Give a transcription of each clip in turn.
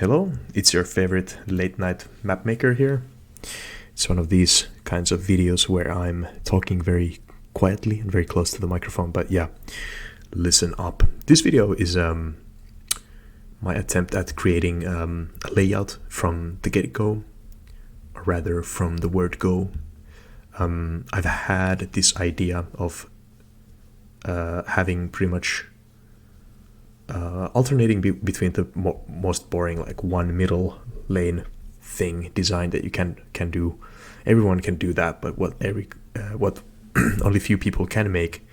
Hello, it's your favorite late night map maker here. It's one of these kinds of videos where I'm talking very quietly and very close to the microphone, but yeah, listen up. This video is my attempt at creating a layout from the get-go, or rather from the word go. I've had this idea of having pretty much alternating between the most boring, like one middle lane thing design that you can do. Everyone can do that, but what only few people can make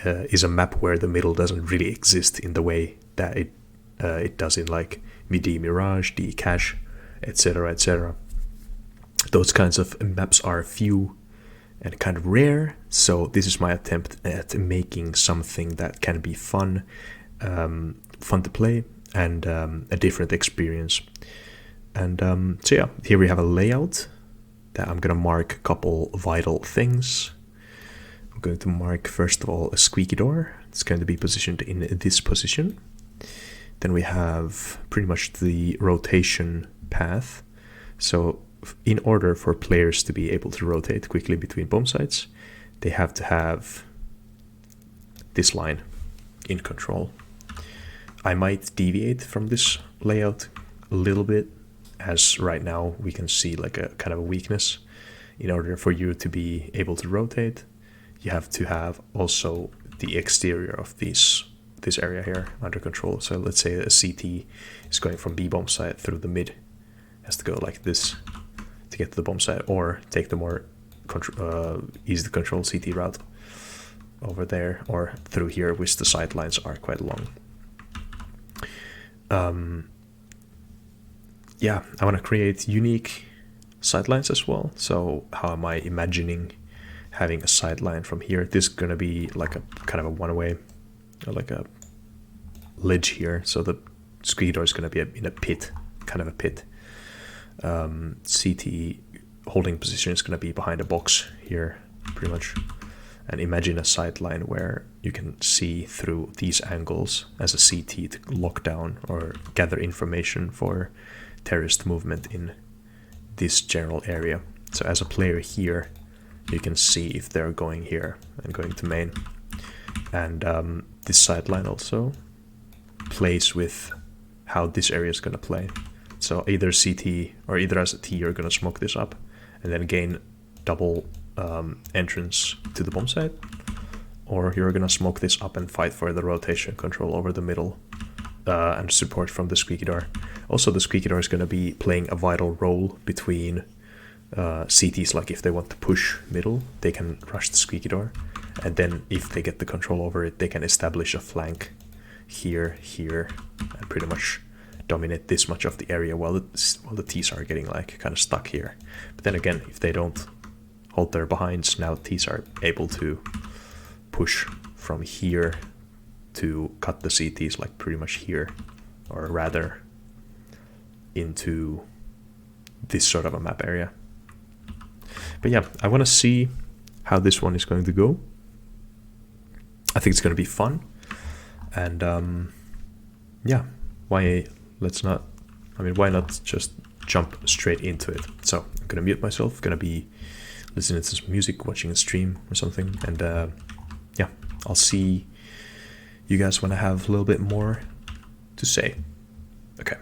is a map where the middle doesn't really exist in the way that it does in like MIDI Mirage, D Cache, etc., etc. Those kinds of maps are few and kind of rare, so this is my attempt at making something that can be fun to play and a different experience. And so yeah, here we have a layout that I'm gonna mark a couple vital things. I'm going to mark first of all a squeaky door. It's going to be positioned in this position. Then we have pretty much the rotation path. So in order for players to be able to rotate quickly between bomb sites, they have to have this line in control. I might deviate from this layout a little bit, as right now we can see like a kind of a weakness. In order for you to be able to rotate, you have to have also the exterior of this area here under control. So let's say a CT is going from B bomb site through the mid, has to go like this to get to the bomb site, or take the more easy to control CT route over there or through here, which the sight lines are quite long. Yeah, I want to create unique sidelines as well. So how am I imagining having a sideline from here? This is going to be like a kind of a one-way, or like a ledge here. So the squeaky door is going to be in a pit, kind of a pit. CT holding position is going to be behind a box here, pretty much. And imagine a sideline where you can see through these angles as a CT to lock down or gather information for terrorist movement in this general area. So as a player here, you can see if they're going here and going to main. And this sideline also plays with how this area is going to play. So either CT or either as a T, you're going to smoke this up and then gain double entrance to the bomb site, or you're gonna smoke this up and fight for the rotation control over the middle and support from the squeaky door. Also, the squeaky door is gonna be playing a vital role between CTs. Like if they want to push middle, they can rush the squeaky door, and then if they get the control over it, they can establish a flank here, and pretty much dominate this much of the area while the T's are getting like kind of stuck here. But then again, if they don't hold their behinds, now T's are able to push from here to cut the CTs like pretty much here, or rather into this sort of a map area. But yeah, I want to see how this one is going to go. I think it's going to be fun, and yeah, why not just jump straight into it? So I'm gonna mute myself, gonna be listening to some music, watching a stream or something, and yeah, I'll see you guys when I have a little bit more to say. Okay.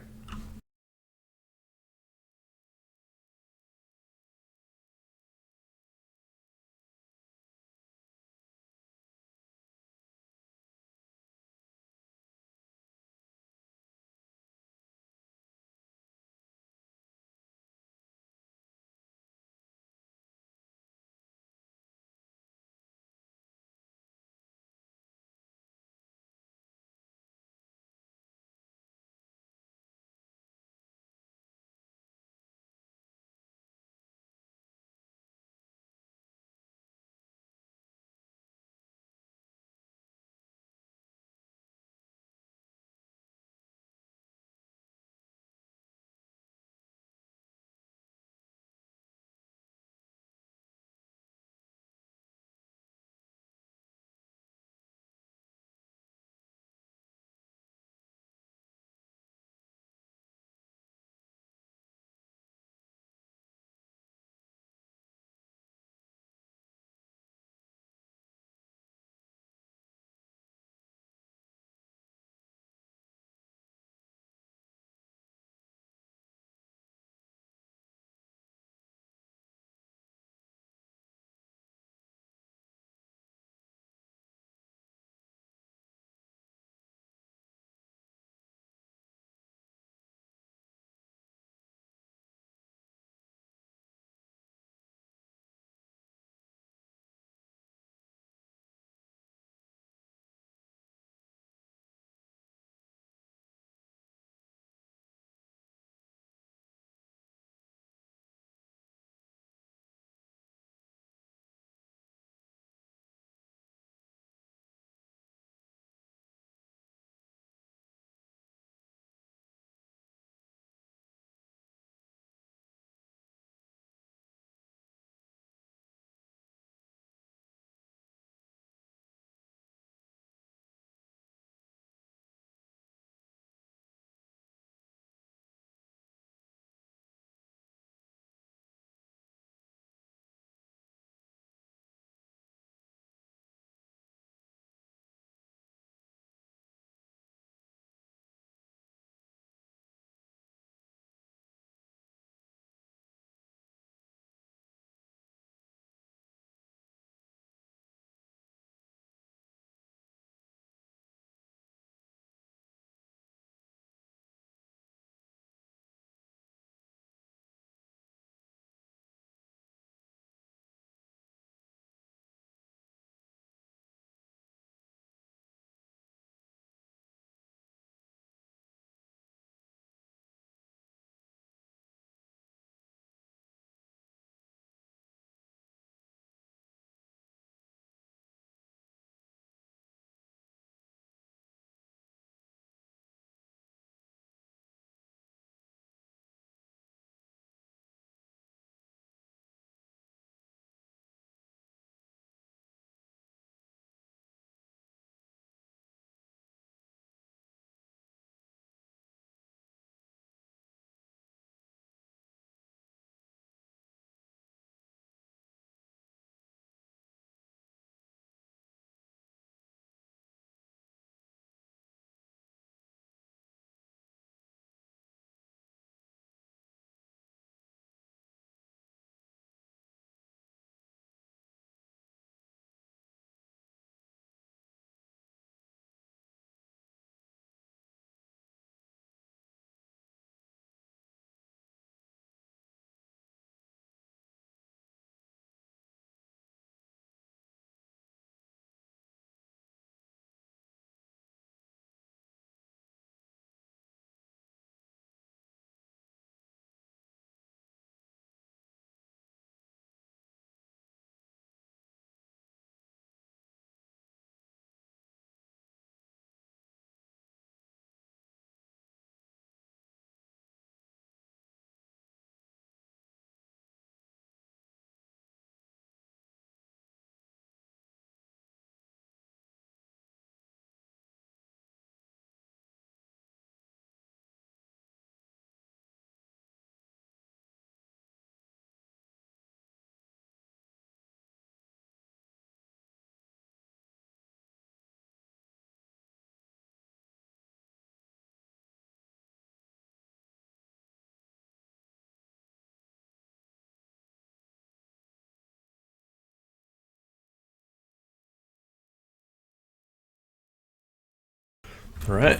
Alright,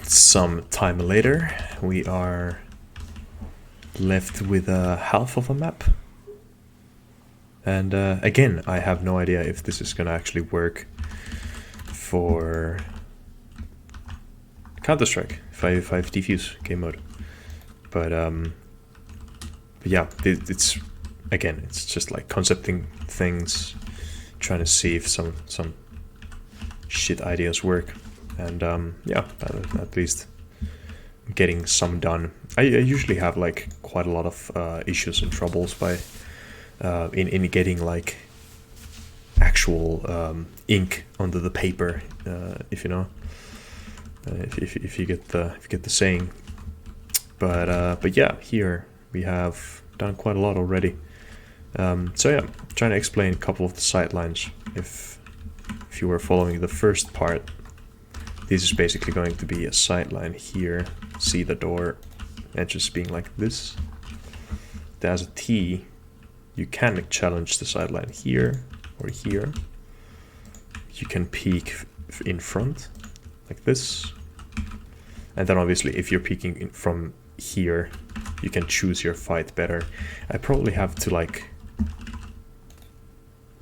some time later, we are left with half of a map. And again, I have no idea if this is gonna actually work for Counter-Strike, if I defuse game mode. But yeah, it's again, it's just like concepting things, trying to see if some shit ideas work. And yeah, at least getting some done. I usually have like quite a lot of issues and troubles by in getting like actual ink onto the paper, if you know, if you get the saying. But yeah, here we have done quite a lot already. So yeah, trying to explain a couple of the sightlines. If you were following the first part, this is basically going to be a sightline here. See the door edges being like this. There's a T. You can challenge the sideline here or here. You can peek in front like this. And then obviously if you're peeking in from here, you can choose your fight better. I probably have to like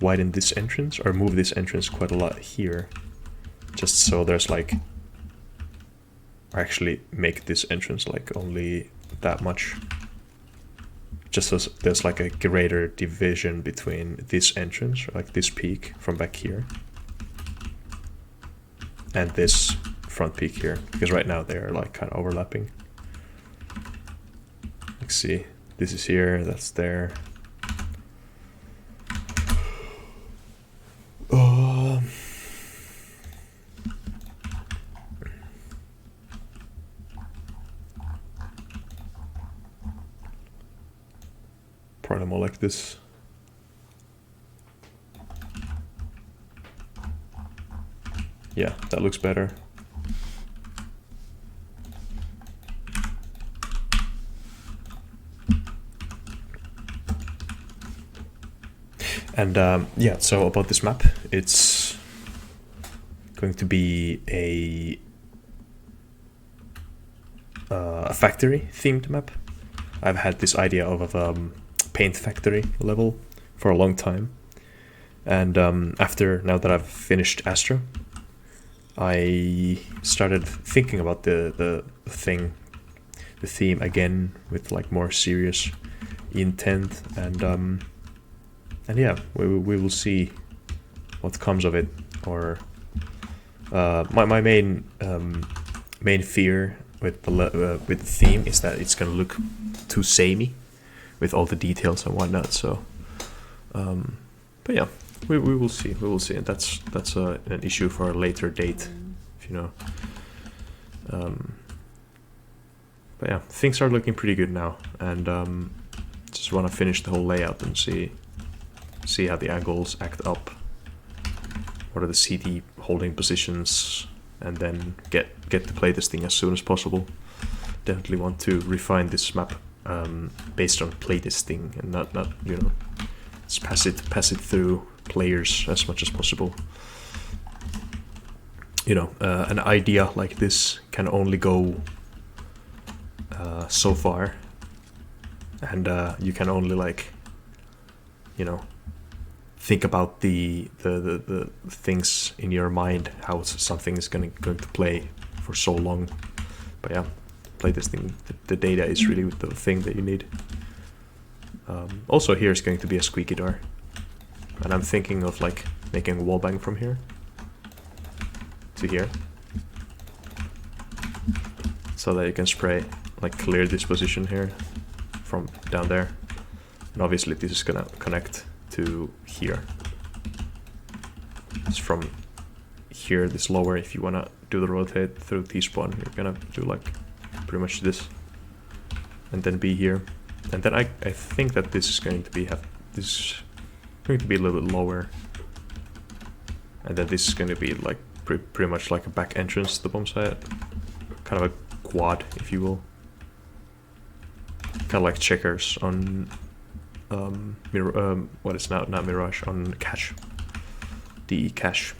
widen this entrance or move this entrance quite a lot here. Just so there's like, or actually make this entrance like only that much. Just so there's like a greater division between this entrance, like this peak from back here, and this front peak here, because right now they're like kind of overlapping. Let's see, this is here, that's there. Probably more like this. Yeah, that looks better. And yeah, so about this map, it's going to be a factory themed map. I've had this idea of a paint factory level for a long time, and now that I've finished Astra, I started thinking about the theme again with like more serious intent, and yeah, we will see what comes of it. Or my main fear with the theme is that it's gonna look too samey with all the details and whatnot. So, but yeah, we will see. We will see, and that's an issue for a later date, if you know. But yeah, things are looking pretty good now, and just want to finish the whole layout and see how the angles act up. What are the CD holding positions, and then get to playtesting as soon as possible. Definitely want to refine this map based on playtesting, and not you know, just pass it through players as much as possible. You know, an idea like this can only go so far, and you can only, like, you know, think about the things in your mind, how something is going to play for so long. But yeah, playtesting, the data is really the thing that you need. Also, here is going to be a squeaky door, and I'm thinking of like making a wallbang from here to here, so that you can spray, like, clear this position here from down there, and obviously this is gonna connect to here. It's from here, this lower. If you wanna do the rotate through T-spawn, you're gonna do like pretty much this, and then be here. And then I think that this is going to be a little bit lower, and then this is going to be like pretty much like a back entrance to the bomb site, kind of a quad, if you will, kind of like checkers on what is now not Mirage, on Cache, DE Cache.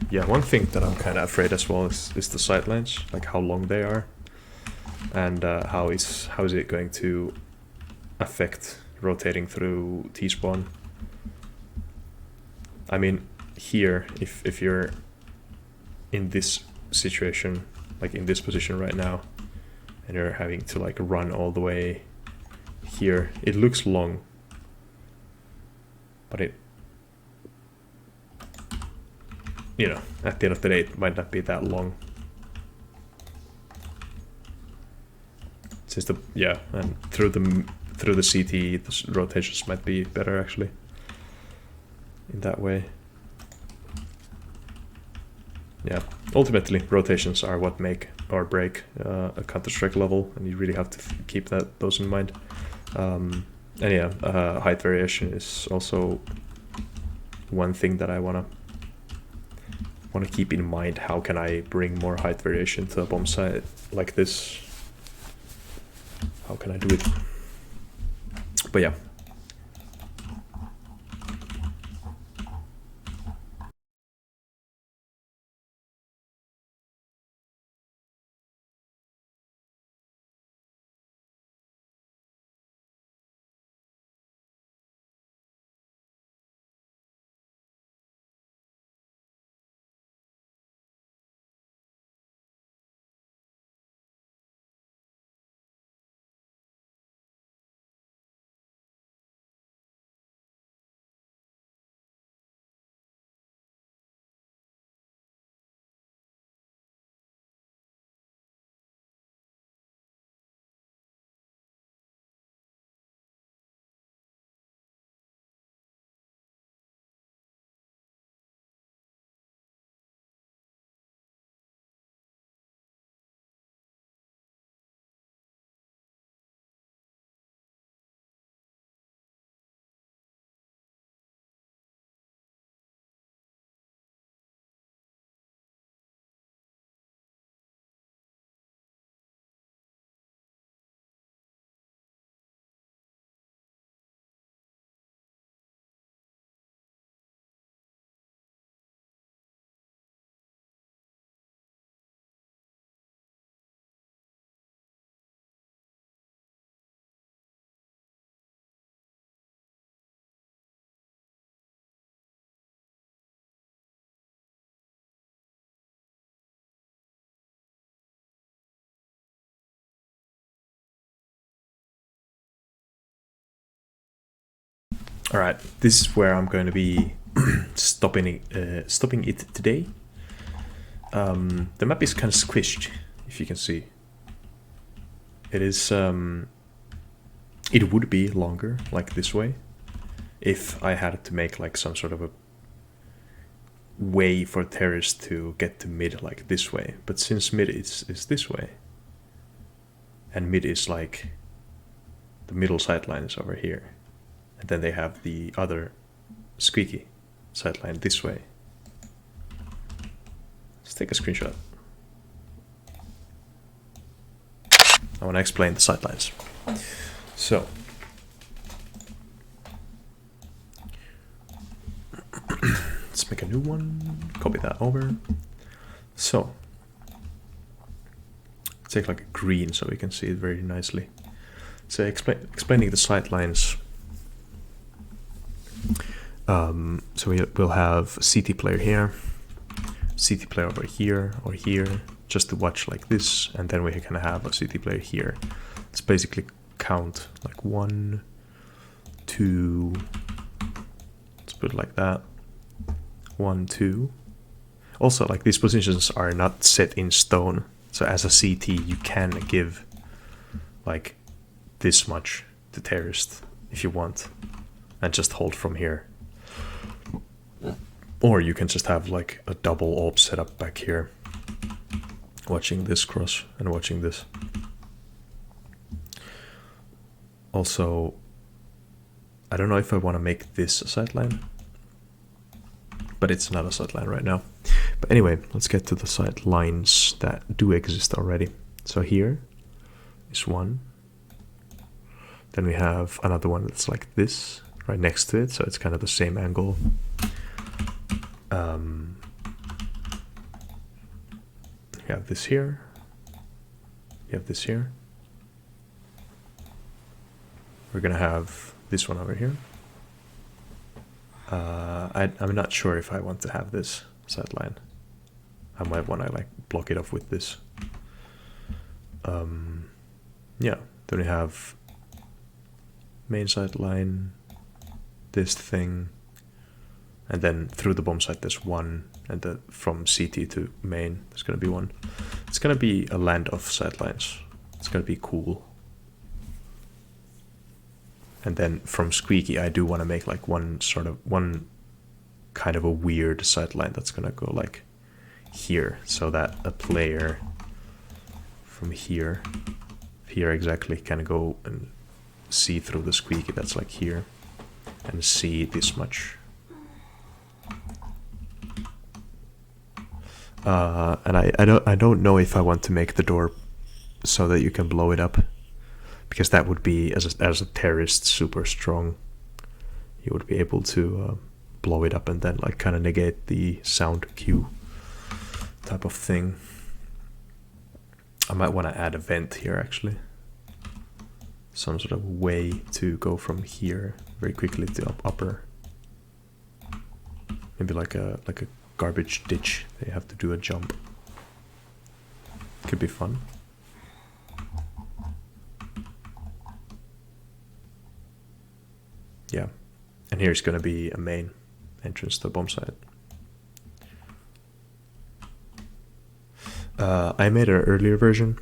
Yeah, one thing that I'm kind of afraid as well is the sidelines, like how long they are, and how is it going to affect rotating through T-spawn. I mean, here, if you're in this situation, like in this position right now, and you're having to like run all the way here, it looks long, but it, you know, at the end of the day, it might not be that long. Since and through the CT, the rotations might be better actually. In that way. Yeah, ultimately rotations are what make or break a Counter-Strike level, and you really have to keep those in mind. And yeah, height variation is also one thing that I wanna keep in mind. How can I bring more height variation to a bomb site like this? How can I do it? But yeah. All right, this is where I'm going to be stopping it today. The map is kind of squished, if you can see. It is. It would be longer, like this way, if I had to make like some sort of a way for terrorists to get to mid, like this way. But since mid is this way, and mid is like the middle sideline is over here, and then they have the other squeaky sideline this way. Let's take a screenshot. I want to explain the sidelines. So let's make a new one, copy that over. So take like a green so we can see it very nicely. So explaining the sidelines. So we'll have CT player here, CT player over here or here, just to watch like this, and then we can have a CT player here. It's basically count like 1, 2. Let's put it like that. 1, 2. Also, like these positions are not set in stone. So as a CT, you can give like this much to terrorist if you want, and just hold from here. Or you can just have like a double AWP setup back here, watching this cross and watching this. Also, I don't know if I want to make this a sideline, but it's not a sideline right now. But anyway, let's get to the sidelines that do exist already. So here is one. Then we have another one that's like this, right next to it, so it's kind of the same angle. You have this here. You have this here. We're gonna have this one over here. I'm not sure if I want to have this sideline. I might want to like block it off with this. Yeah, then we have main sideline, this thing, and then through the bomb site there's one, and from CT to main there's gonna be one. It's gonna be a land of sidelines. It's gonna be cool. And then from Squeaky, I do want to make like one kind of a weird sideline that's gonna go like here, so that a player from here exactly can go and see through the Squeaky that's like here and see this much. And I don't know if I want to make the door so that you can blow it up, because that would be, as a terrorist, super strong. You would be able to blow it up and then like kind of negate the sound cue type of thing. I might want to add a vent here actually. Some sort of way to go from here very quickly to upper. Maybe like a garbage ditch. They have to do a jump. Could be fun. Yeah, and here's gonna be a main entrance to the bomb site. I made an earlier version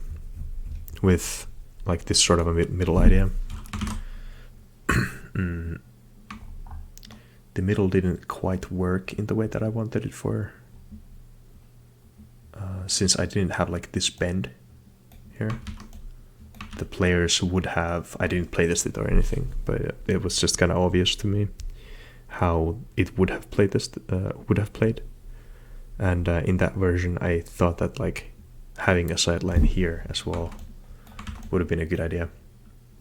with like this sort of a middle idea. The middle didn't quite work in the way that I wanted it for, since I didn't have like this bend here. The players would have, I didn't playtest it or anything, but it was just kind of obvious to me how it would have played. And in that version I thought that like having a sideline here as well would have been a good idea,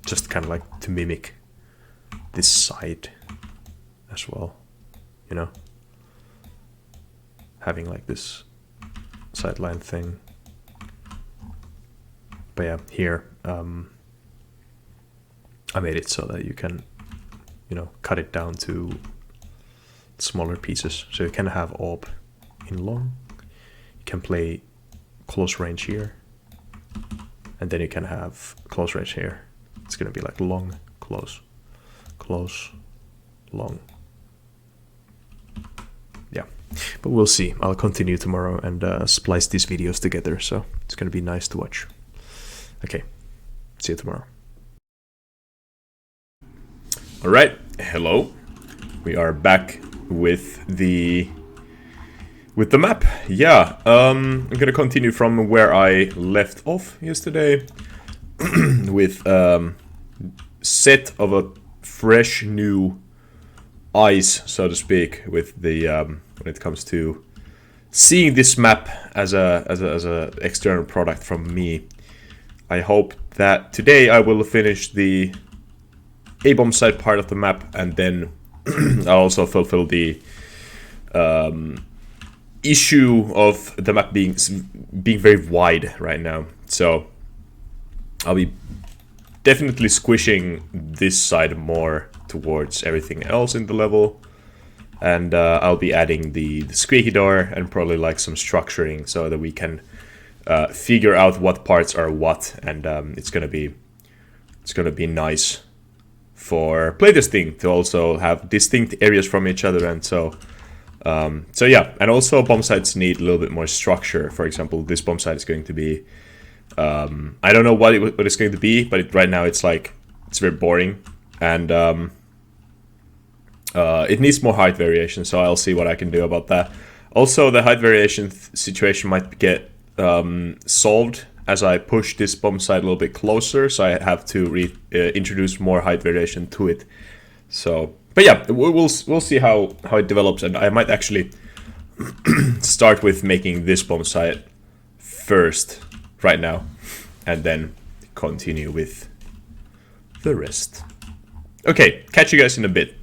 just kind of like to mimic this side as well, you know, having like this sideline thing. But yeah, here I made it so that you can, you know, cut it down to smaller pieces, so you can have AWP in long, you can play close range here, and then you can have close range here. It's gonna be like long, close, close, long. Yeah, but we'll see. I'll continue tomorrow and splice these videos together, so it's gonna be nice to watch. Okay, see you tomorrow. All right, hello. We are back with the map. Yeah, I'm gonna continue from where I left off yesterday with set of a fresh new eyes, so to speak, with the when it comes to seeing this map as a external product from me. I hope that today I will finish the A-bomb side part of the map, and then I'll also fulfill the issue of the map being very wide right now. So I'll be definitely squishing this side more towards everything else in the level, and I'll be adding the squeaky door and probably like some structuring so that we can figure out what parts are what, and it's gonna be nice for playtesting to also have distinct areas from each other. And so yeah, and also bomb sites need a little bit more structure. For example, this bomb site is going to be I don't know what it's going to be, but right now it's like it's very boring, and it needs more height variation, so I'll see what I can do about that. Also, the height variation situation might get solved as I push this bomb site a little bit closer, so I have to introduce more height variation to it. So, but yeah, we'll see how it develops, and I might actually start with making this bomb site first right now, and then continue with the rest. Okay, catch you guys in a bit.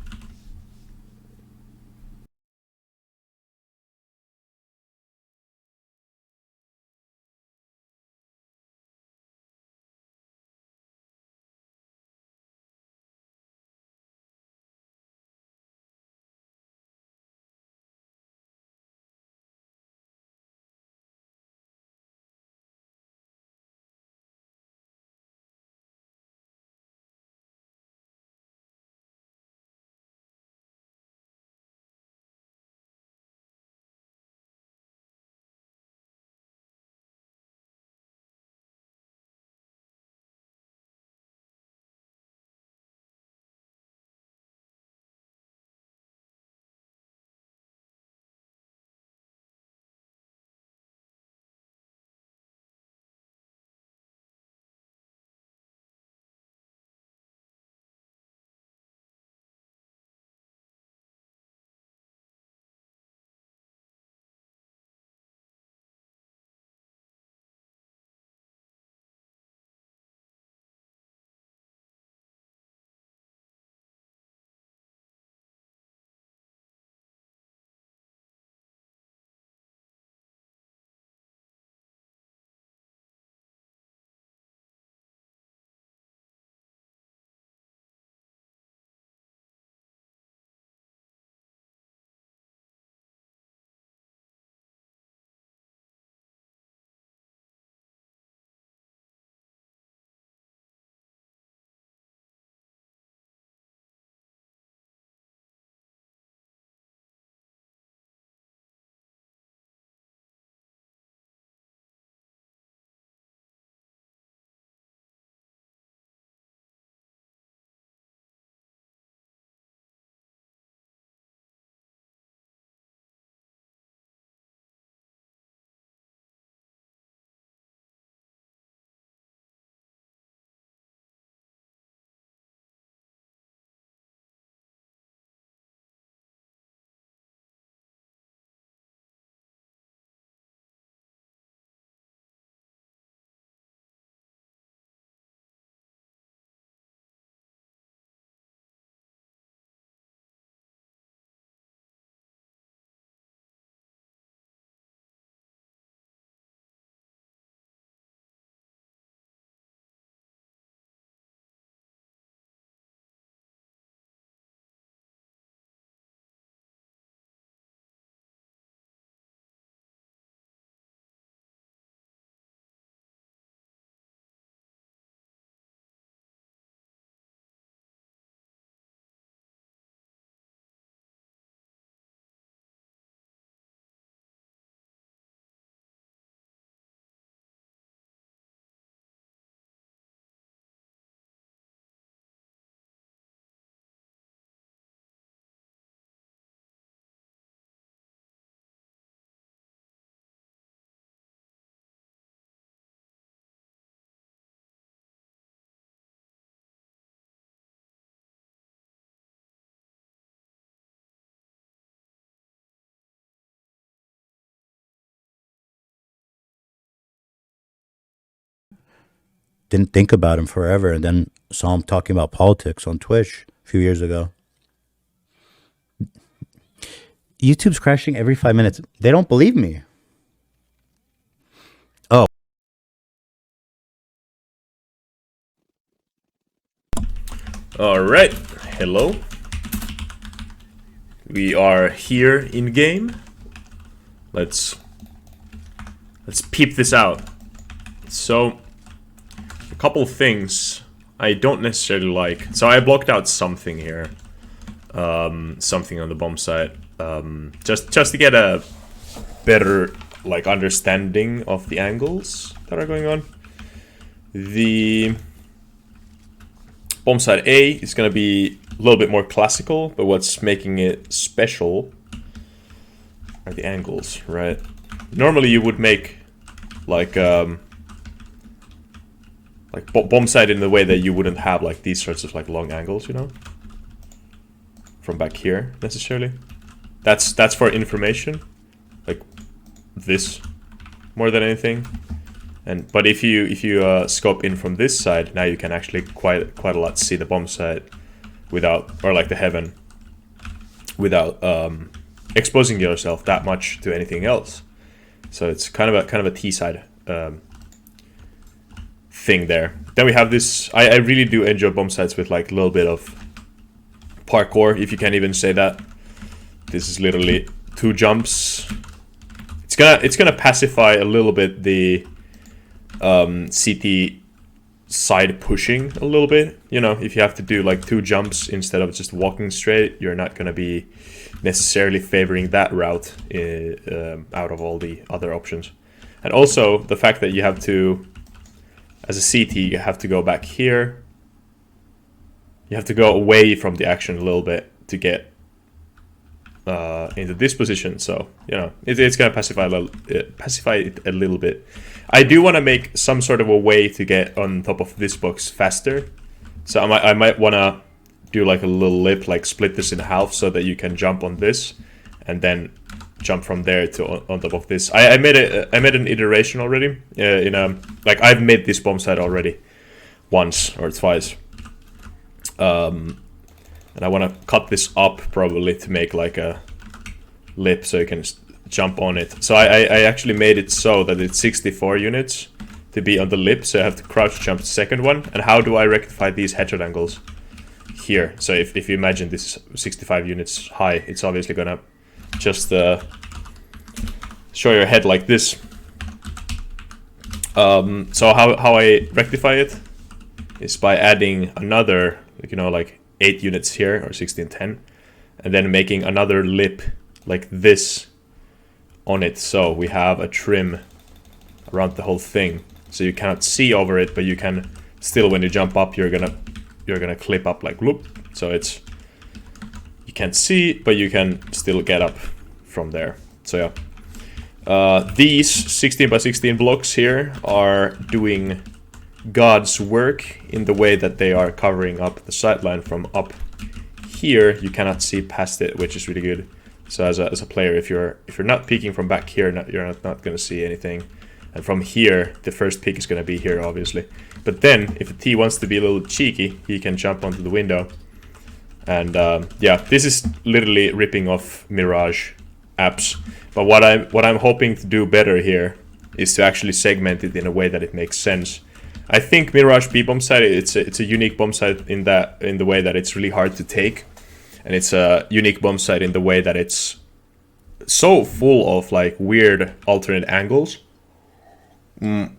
didn't think about him forever, and then saw him talking about politics on Twitch a few years ago. YouTube's crashing every 5 minutes. They don't believe me. Oh, All right, hello. We are here in game. Let's peep this out. So, a couple things I don't necessarily like. So I blocked out something here, something on the bomb site, just to get a better like understanding of the angles that are going on. The bomb site A is going to be a little bit more classical, but what's making it special are the angles, right? Normally you would make like bomb site in the way that you wouldn't have like these sorts of like long angles, you know, from back here necessarily. That's for information, like this more than anything. And but if you scope in from this side, now you can actually quite a lot see the bomb site without, or like the heaven, without exposing yourself that much to anything else. So it's kind of a T side thing there. Then we have this. I really do enjoy bomb sites with like a little bit of parkour, if you can even say that. This is literally 2 jumps. It's gonna pacify a little bit the CT side pushing a little bit. You know, if you have to do like 2 jumps instead of just walking straight, you're not gonna be necessarily favoring that route out of all the other options. And also the fact that you have to, as a CT, you have to go back here. You have to go away from the action a little bit to get into this position. So, you know, it's going to pacify it a little bit. I do want to make some sort of a way to get on top of this box faster. So I might want to do like a little lip, like split this in half so that you can jump on this and then jump from there to on top of this. I made an iteration already. Like I've made this bomb site already once or twice. And I want to cut this up probably to make like a lip so you can jump on it. So I actually made it so that it's 64 units to be on the lip, so I have to crouch jump the second one. And how do I rectify these headshot angles? Here. So if you imagine this is 65 units high, it's obviously gonna just show your head like this. So how I rectify it is by adding another, you know, like 8 units here, or 1610, and then making another lip like this on it, so we have a trim around the whole thing, so you cannot see over it, but you can still, when you jump up, you're gonna clip up like whoop, so it's, you can't see, but you can still get up from there. So yeah, these 16 by 16 blocks here are doing God's work in the way that they are covering up the sightline from up here. You cannot see past it, which is really good. So as a player, if you're not peeking from back here, you're not going to see anything. And from here, the first peek is going to be here, obviously. But then, if a T wants to be a little cheeky, he can jump onto the window. And yeah, this is literally ripping off Mirage apps. But what I'm hoping to do better here is to actually segment it in a way that it makes sense. I think Mirage B bomb site, it's a unique bomb site in the way that it's really hard to take, and it's a unique bomb site in the way that it's so full of like weird alternate angles. And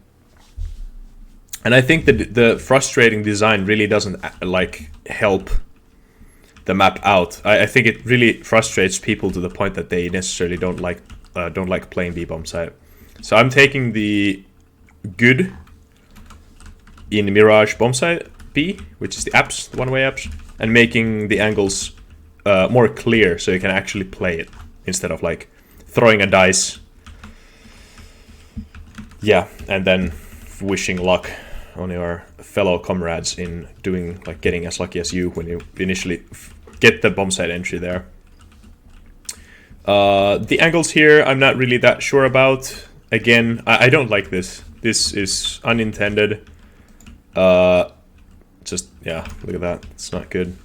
I think that the frustrating design really doesn't like help the map out. I think it really frustrates people to the point that they necessarily don't like playing B bomb site. So I'm taking the good in Mirage bomb site B, which is the apps, the one-way apps, and making the angles more clear so you can actually play it instead of like throwing a dice. Yeah, and then wishing luck on your fellow comrades in doing like getting as lucky as you when you initially get the bomb site entry there. The angles here I'm not really that sure about. Again, I don't like this. This is unintended. Just, yeah, look at that. It's not good.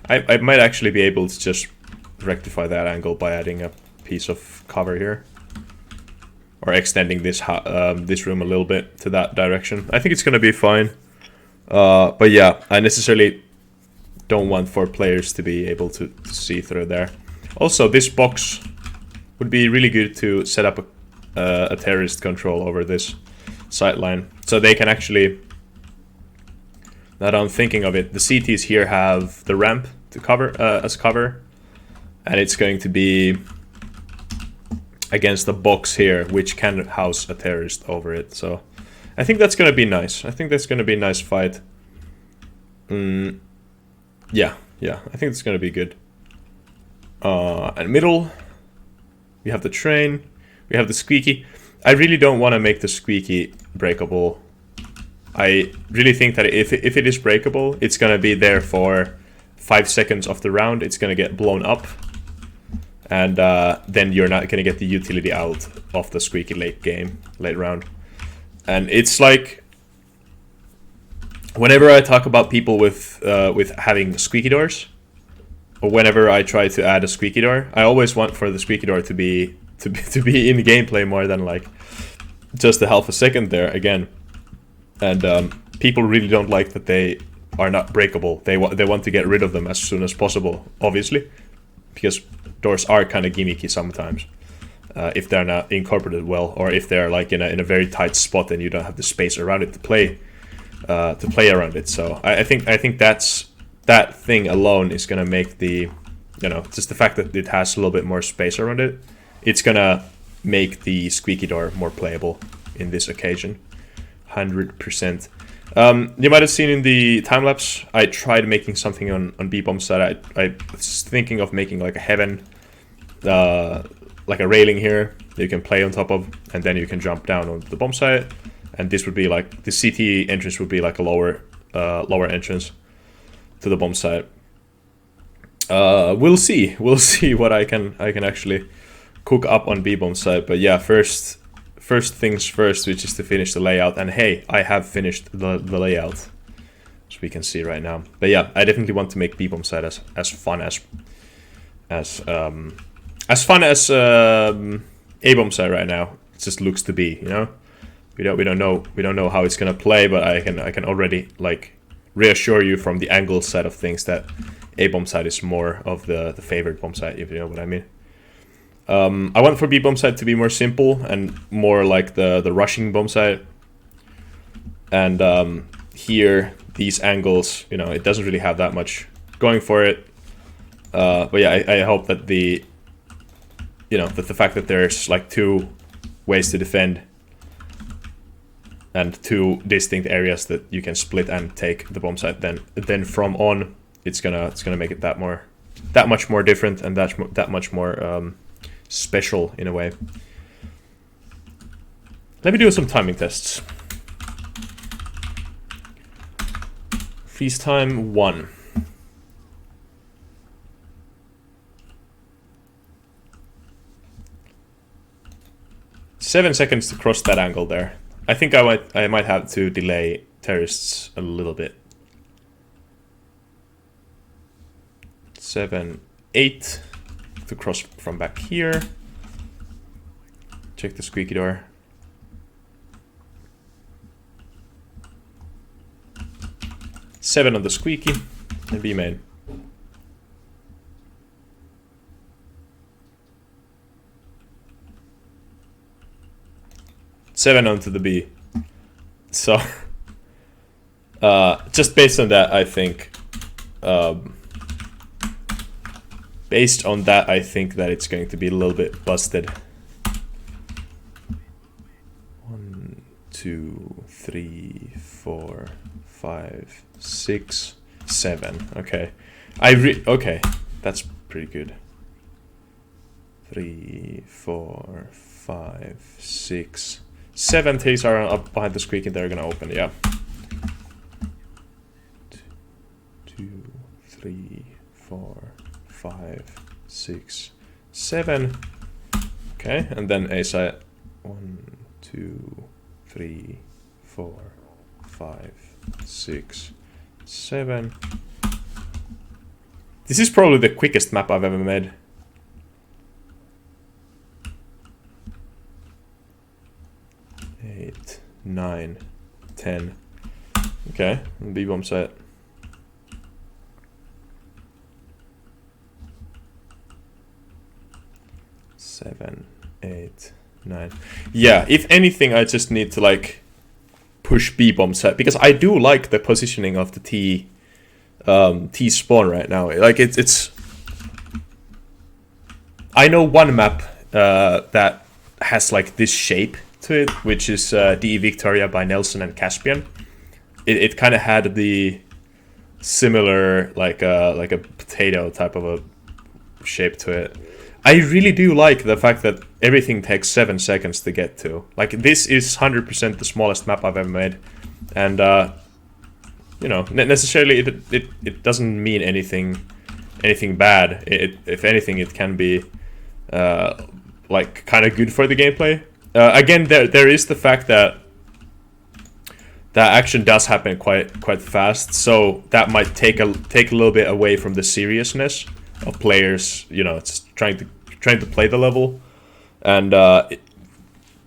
I might actually be able to just rectify that angle by adding a piece of cover here. Or extending this this room a little bit to that direction. I think it's gonna be fine. But yeah, I necessarily don't want for players to be able to see through there. Also, this box would be really good to set up a terrorist control over this sightline. So they can actually, now that I'm thinking of it, the CTs here have the ramp to cover as cover. And it's going to be against the box here, which can house a terrorist over it. So I think that's going to be nice. I think that's going to be a nice fight. Yeah, I think it's going to be good. And middle, we have the train, we have the squeaky. I really don't want to make the squeaky breakable. I really think that if it is breakable, it's going to be there for 5 seconds of the round. It's going to get blown up. And then you're not going to get the utility out of the squeaky late round. And it's like, whenever I talk about people with having squeaky doors, or whenever I try to add a squeaky door, I always want for the squeaky door to be in the gameplay more than like just a half a second there again. And people really don't like that they are not breakable. They want to get rid of them as soon as possible, obviously, because doors are kind of gimmicky sometimes if they're not incorporated well, or if they're like in a very tight spot and you don't have the space around it to play around it. So I think that thing alone is gonna make the, you know, just the fact that it has a little bit more space around it, it's gonna make the squeaky door more playable in this occasion, 100%. You might have seen in the time lapse, I tried making something on B-bomb side. I was thinking of making like a heaven, like a railing here that you can play on top of, and then you can jump down on the bomb side. And this would be like, the CT entrance would be like a lower entrance to the bomb side. We'll see what I can actually cook up on B-bomb side. But yeah, first things first, which is to finish the layout. And hey, I have finished the layout, as we can see right now. But yeah, I definitely want to make B-bomb side as fun as A-bomb side right now. It just looks to be, you know. We don't know how it's gonna play, but I can already like reassure you from the angle side of things that A-bomb side is more of the favorite bomb side, if you know what I mean. I want for B-bomb side to be more simple and more like the rushing bomb side. And here, these angles, you know, it doesn't really have that much going for it. But yeah, I hope that the fact that there's like 2 ways to defend and 2 distinct areas that you can split and take the bomb site, then from on, it's gonna make it that much more different and that much more special in a way. Let me do some timing tests. Freeze time 1. Seven seconds to cross that angle there. I think I might have to delay terrorists a little bit. 7, 8 to cross from back here. Check the squeaky door. Seven on the squeaky and B main. Seven onto the B. So, just based on that, I think, that it's going to be a little bit busted. 1, 2, 3, 4, 5, 6, 7. Okay, okay, that's pretty good. 3, 4, 5, 6. 7 takes are up behind the squeak and they're gonna open, yeah. 2, 3, 4, 5, 6, 7. Okay, and then A side 1, 2, 3, 4, 5, 6, 7. This is probably the quickest map I've ever made. Eight, 9, 10. Okay, B-bomb set. Seven, 8, 9. Yeah, if anything, I just need to like push B-bomb set because I do like the positioning of the T spawn right now. Like it's. I know one map that has like this shape to it, which is DE Victoria by Nelson and Caspian. It kind of had the similar like a potato type of a shape to it. I really do like the fact that everything takes 7 seconds to get to. Like this is 100% the smallest map I've ever made, and you know, necessarily it doesn't mean anything bad. If anything, it can be like kind of good for the gameplay. Again, there is the fact that action does happen quite fast, so that might take a little bit away from the seriousness of players. You know, it's trying to play the level, and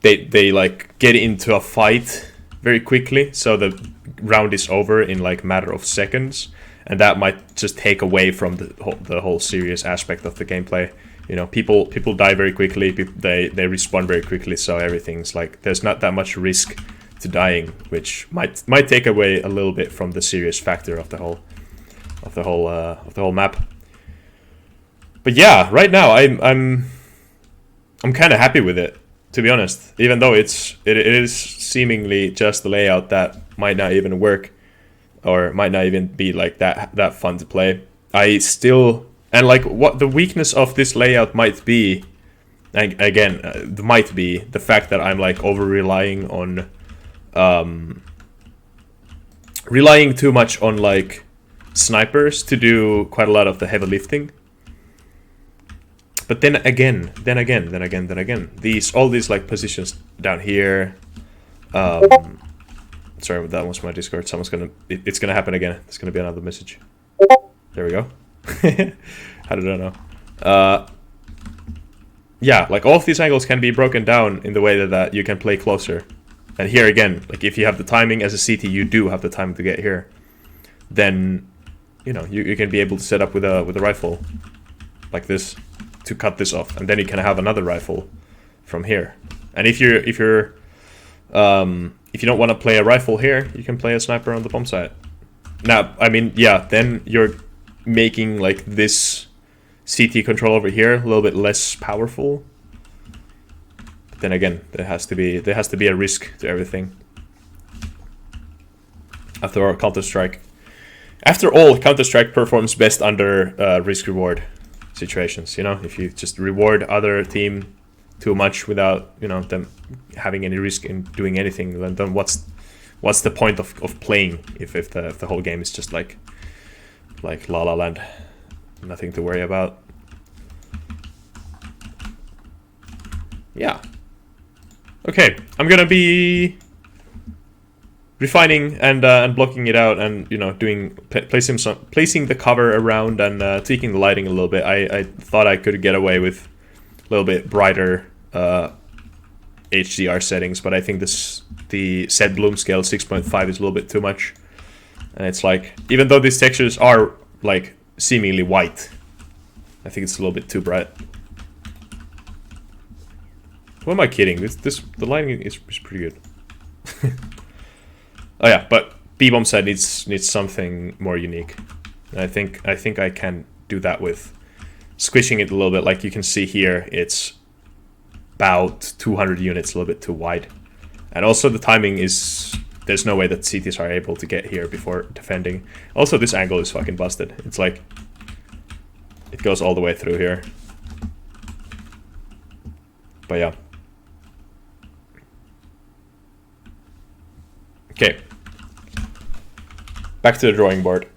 they like get into a fight very quickly, so the round is over in like matter of seconds, and that might just take away from the whole serious aspect of the gameplay. You know, people die very quickly. They respawn very quickly, so everything's like there's not that much risk to dying, which might take away a little bit from the serious factor of the whole map. But yeah, right now I'm kind of happy with it, to be honest. Even though it is seemingly just the layout that might not even work, or might not even be like that fun to play. I still, and like what the weakness of this layout might be, again, might be the fact that I'm like over relying on relying too much on like snipers to do quite a lot of the heavy lifting. But then again, all these like positions down here. Sorry, that was my Discord. It's gonna happen again. It's gonna be another message. There we go. How did I know? Yeah, like all of these angles can be broken down in the way that you can play closer. And here again, like if you have the timing as a CT, you do have the time to get here. Then, you know, you can be able to set up with a rifle like this to cut this off, and then you can have another rifle from here. And if you don't want to play a rifle here, you can play a sniper on the bomb site. Now, I mean, yeah, then you're making like this CT control over here a little bit less powerful. But then again, there has to be a risk to everything. After all, Counter-Strike performs best under risk-reward situations. You know, if you just reward other team too much without, you know, them having any risk in doing anything, then what's the point of playing if the whole game is just like La La Land, nothing to worry about. Yeah. Okay, I'm gonna be refining and blocking it out, and you know, placing the cover around and tweaking the lighting a little bit. I thought I could get away with a little bit brighter HDR settings, but I think the set bloom scale 6.5 is a little bit too much. And it's like, even though these textures are like seemingly white, I think it's a little bit too bright. Who am I kidding? The lighting is pretty good. Oh yeah, but B-bomb set needs something more unique. And I think I can do that with squishing it a little bit. Like you can see here, it's about 200 units, a little bit too wide. And also the timing is, there's no way that CTs are able to get here before defending. Also, this angle is fucking busted. It's like, it goes all the way through here. But yeah. Okay. Back to the drawing board.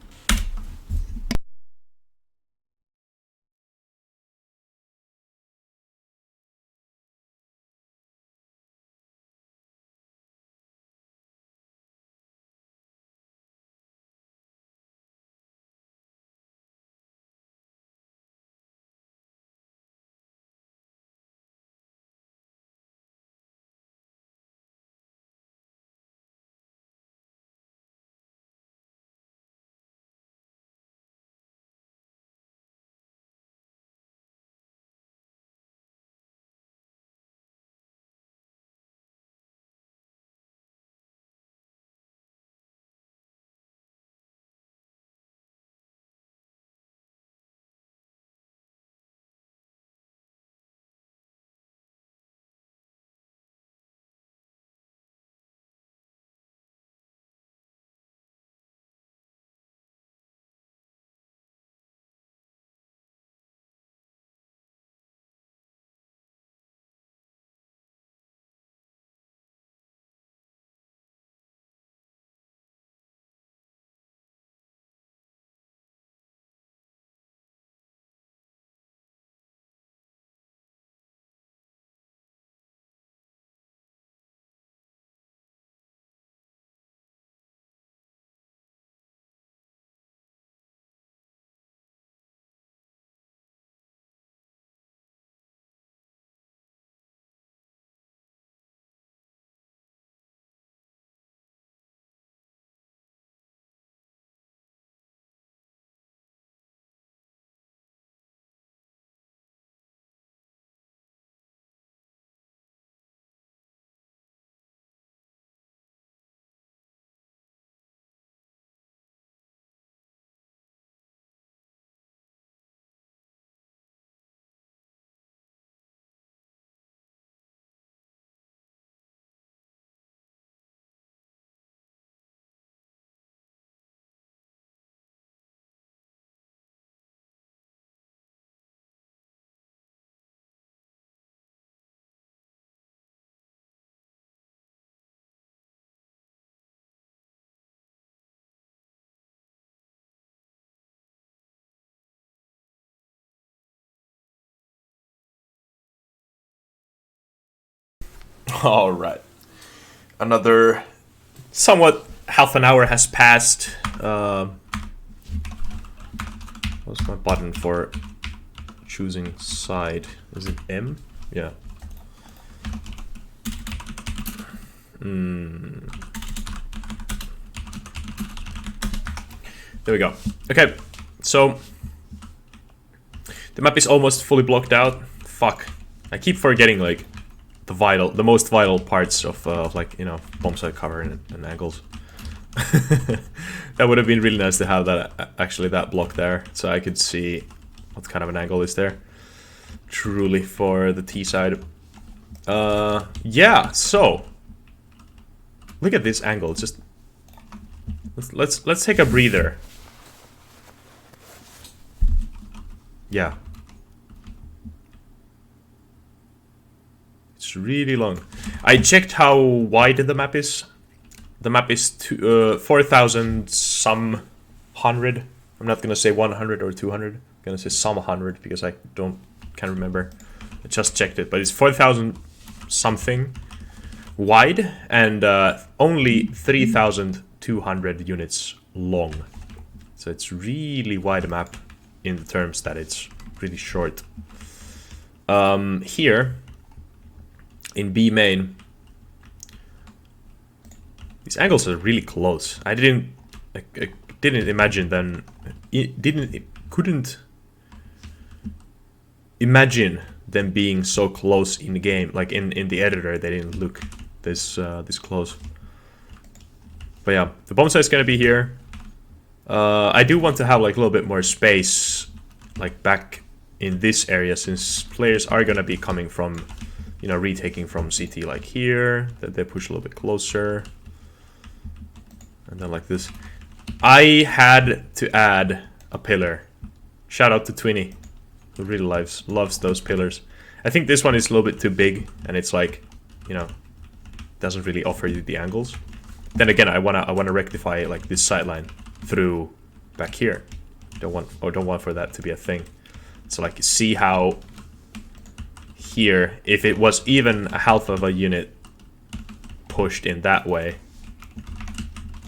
All right. Another somewhat half an hour has passed. What's my button for choosing side? Is it M? Yeah. There we go. Okay, so the map is almost fully blocked out. Fuck. I keep forgetting like the most vital parts of like, you know, bomb site cover and angles. That would have been really nice to have that actually that block there, so I could see what kind of an angle is there. Truly for the T side. Yeah. So look at this angle. Just let's take a breather. Yeah. It's really long. I checked how wide the map is. The map is 4,000 some hundred. I'm not gonna say 100 or 200. I'm gonna say some 100 because I can't remember. I just checked it, but it's 4,000 something wide and only 3,200 units long. So it's really wide map in the terms that it's really short. Here in B main, these angles are really close. I didn't imagine then. Couldn't imagine them being so close in the game. Like in the editor, they didn't look this close. But yeah, the bomb site is gonna be here. I do want to have like a little bit more space, like back in this area, since players are gonna be coming from, you know, retaking from CT like here. That they push a little bit closer. And then like this. I had to add a pillar. Shout out to Twinnie, who really loves those pillars. I think this one is a little bit too big, and it's like, you know, doesn't really offer you the angles. Then again, I wanna rectify like this sideline through back here. Don't want for that to be a thing. So like, see how here, if it was even a half of a unit pushed in that way,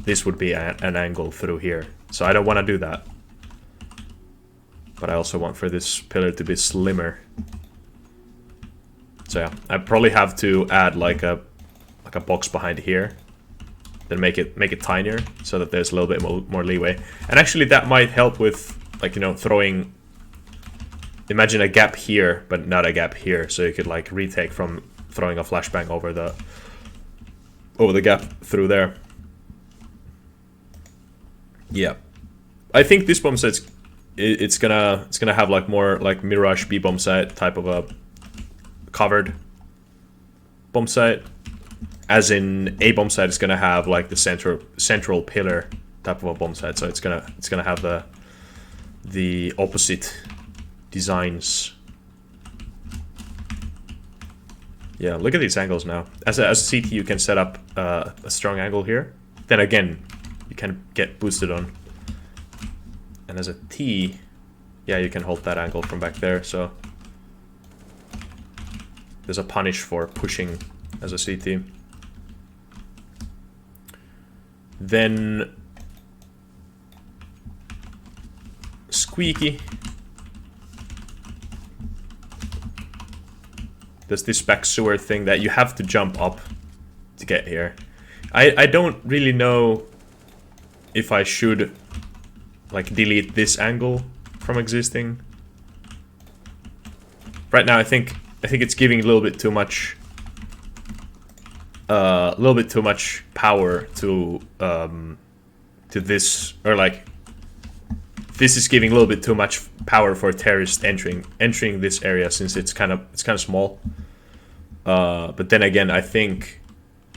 this would be an angle through here. So I don't want to do that. But I also want for this pillar to be slimmer. So yeah, I probably have to add like a box behind here. Then make it tinier so that there's a little bit more leeway. And actually that might help with, like, you know, throwing... Imagine a gap here, but not a gap here. So you could like retake from throwing a flashbang over the gap through there. Yeah, I think this bomb site it's gonna have like more like Mirage B bomb site type of a covered bomb site, as in a bomb site is gonna have like the central pillar type of a bomb site. So it's gonna have the opposite designs. Yeah, look at these angles now. As a CT, you can set up a strong angle here. Then again, you can get boosted on. And as a T, yeah, you can hold that angle from back there, so there's a punish for pushing as a CT. Then squeaky. There's this back sewer thing that you have to jump up to get here. I don't really know if I should like delete this angle from existing. Right now I think it's giving a little bit too much power to this, or like this is giving a little bit too much power for terrorists entering this area, since it's kind of small. But then again, I think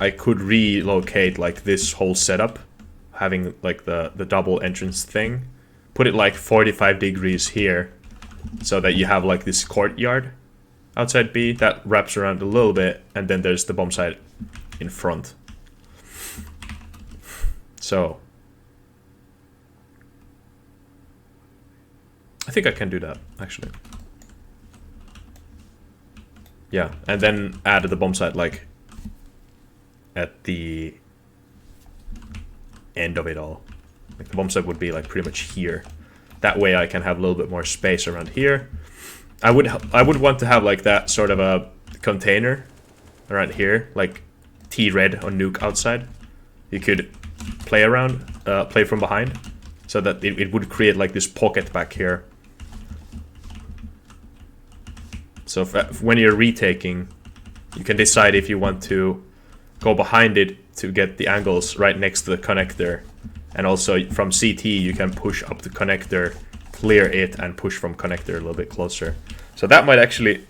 I could relocate like this whole setup, having like the double entrance thing, put it like 45 degrees here, so that you have like this courtyard outside B that wraps around a little bit, and then there's the bomb site in front. So I think I can do that actually. Yeah, and then add the bomb site like at the end of it all. Like the bomb site would be like pretty much here. That way I can have a little bit more space around here. I would want to have like that sort of a container around here, like T-red on nuke outside. You could play around, play from behind, so that it would create like this pocket back here. So when you're retaking, you can decide if you want to go behind it to get the angles right next to the connector. And also from CT you can push up the connector, clear it, and push from connector a little bit closer. So that might actually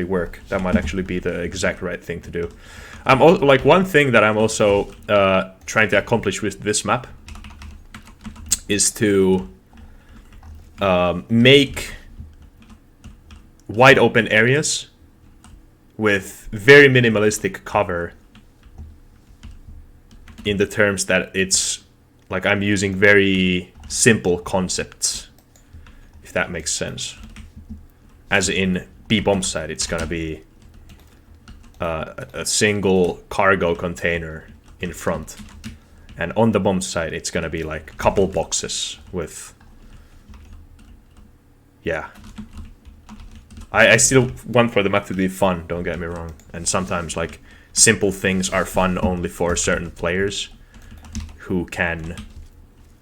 work. That might actually be the exact right thing to do. Like one thing that I'm also trying to accomplish with this map is to make wide open areas with very minimalistic cover, in the terms that it's like I'm using very simple concepts, if that makes sense. As in B-bomb site, it's gonna be a single cargo container in front, and on the bomb site it's gonna be like a couple boxes with, yeah. I still want for the map to be fun, don't get me wrong, and sometimes like simple things are fun only for certain players who can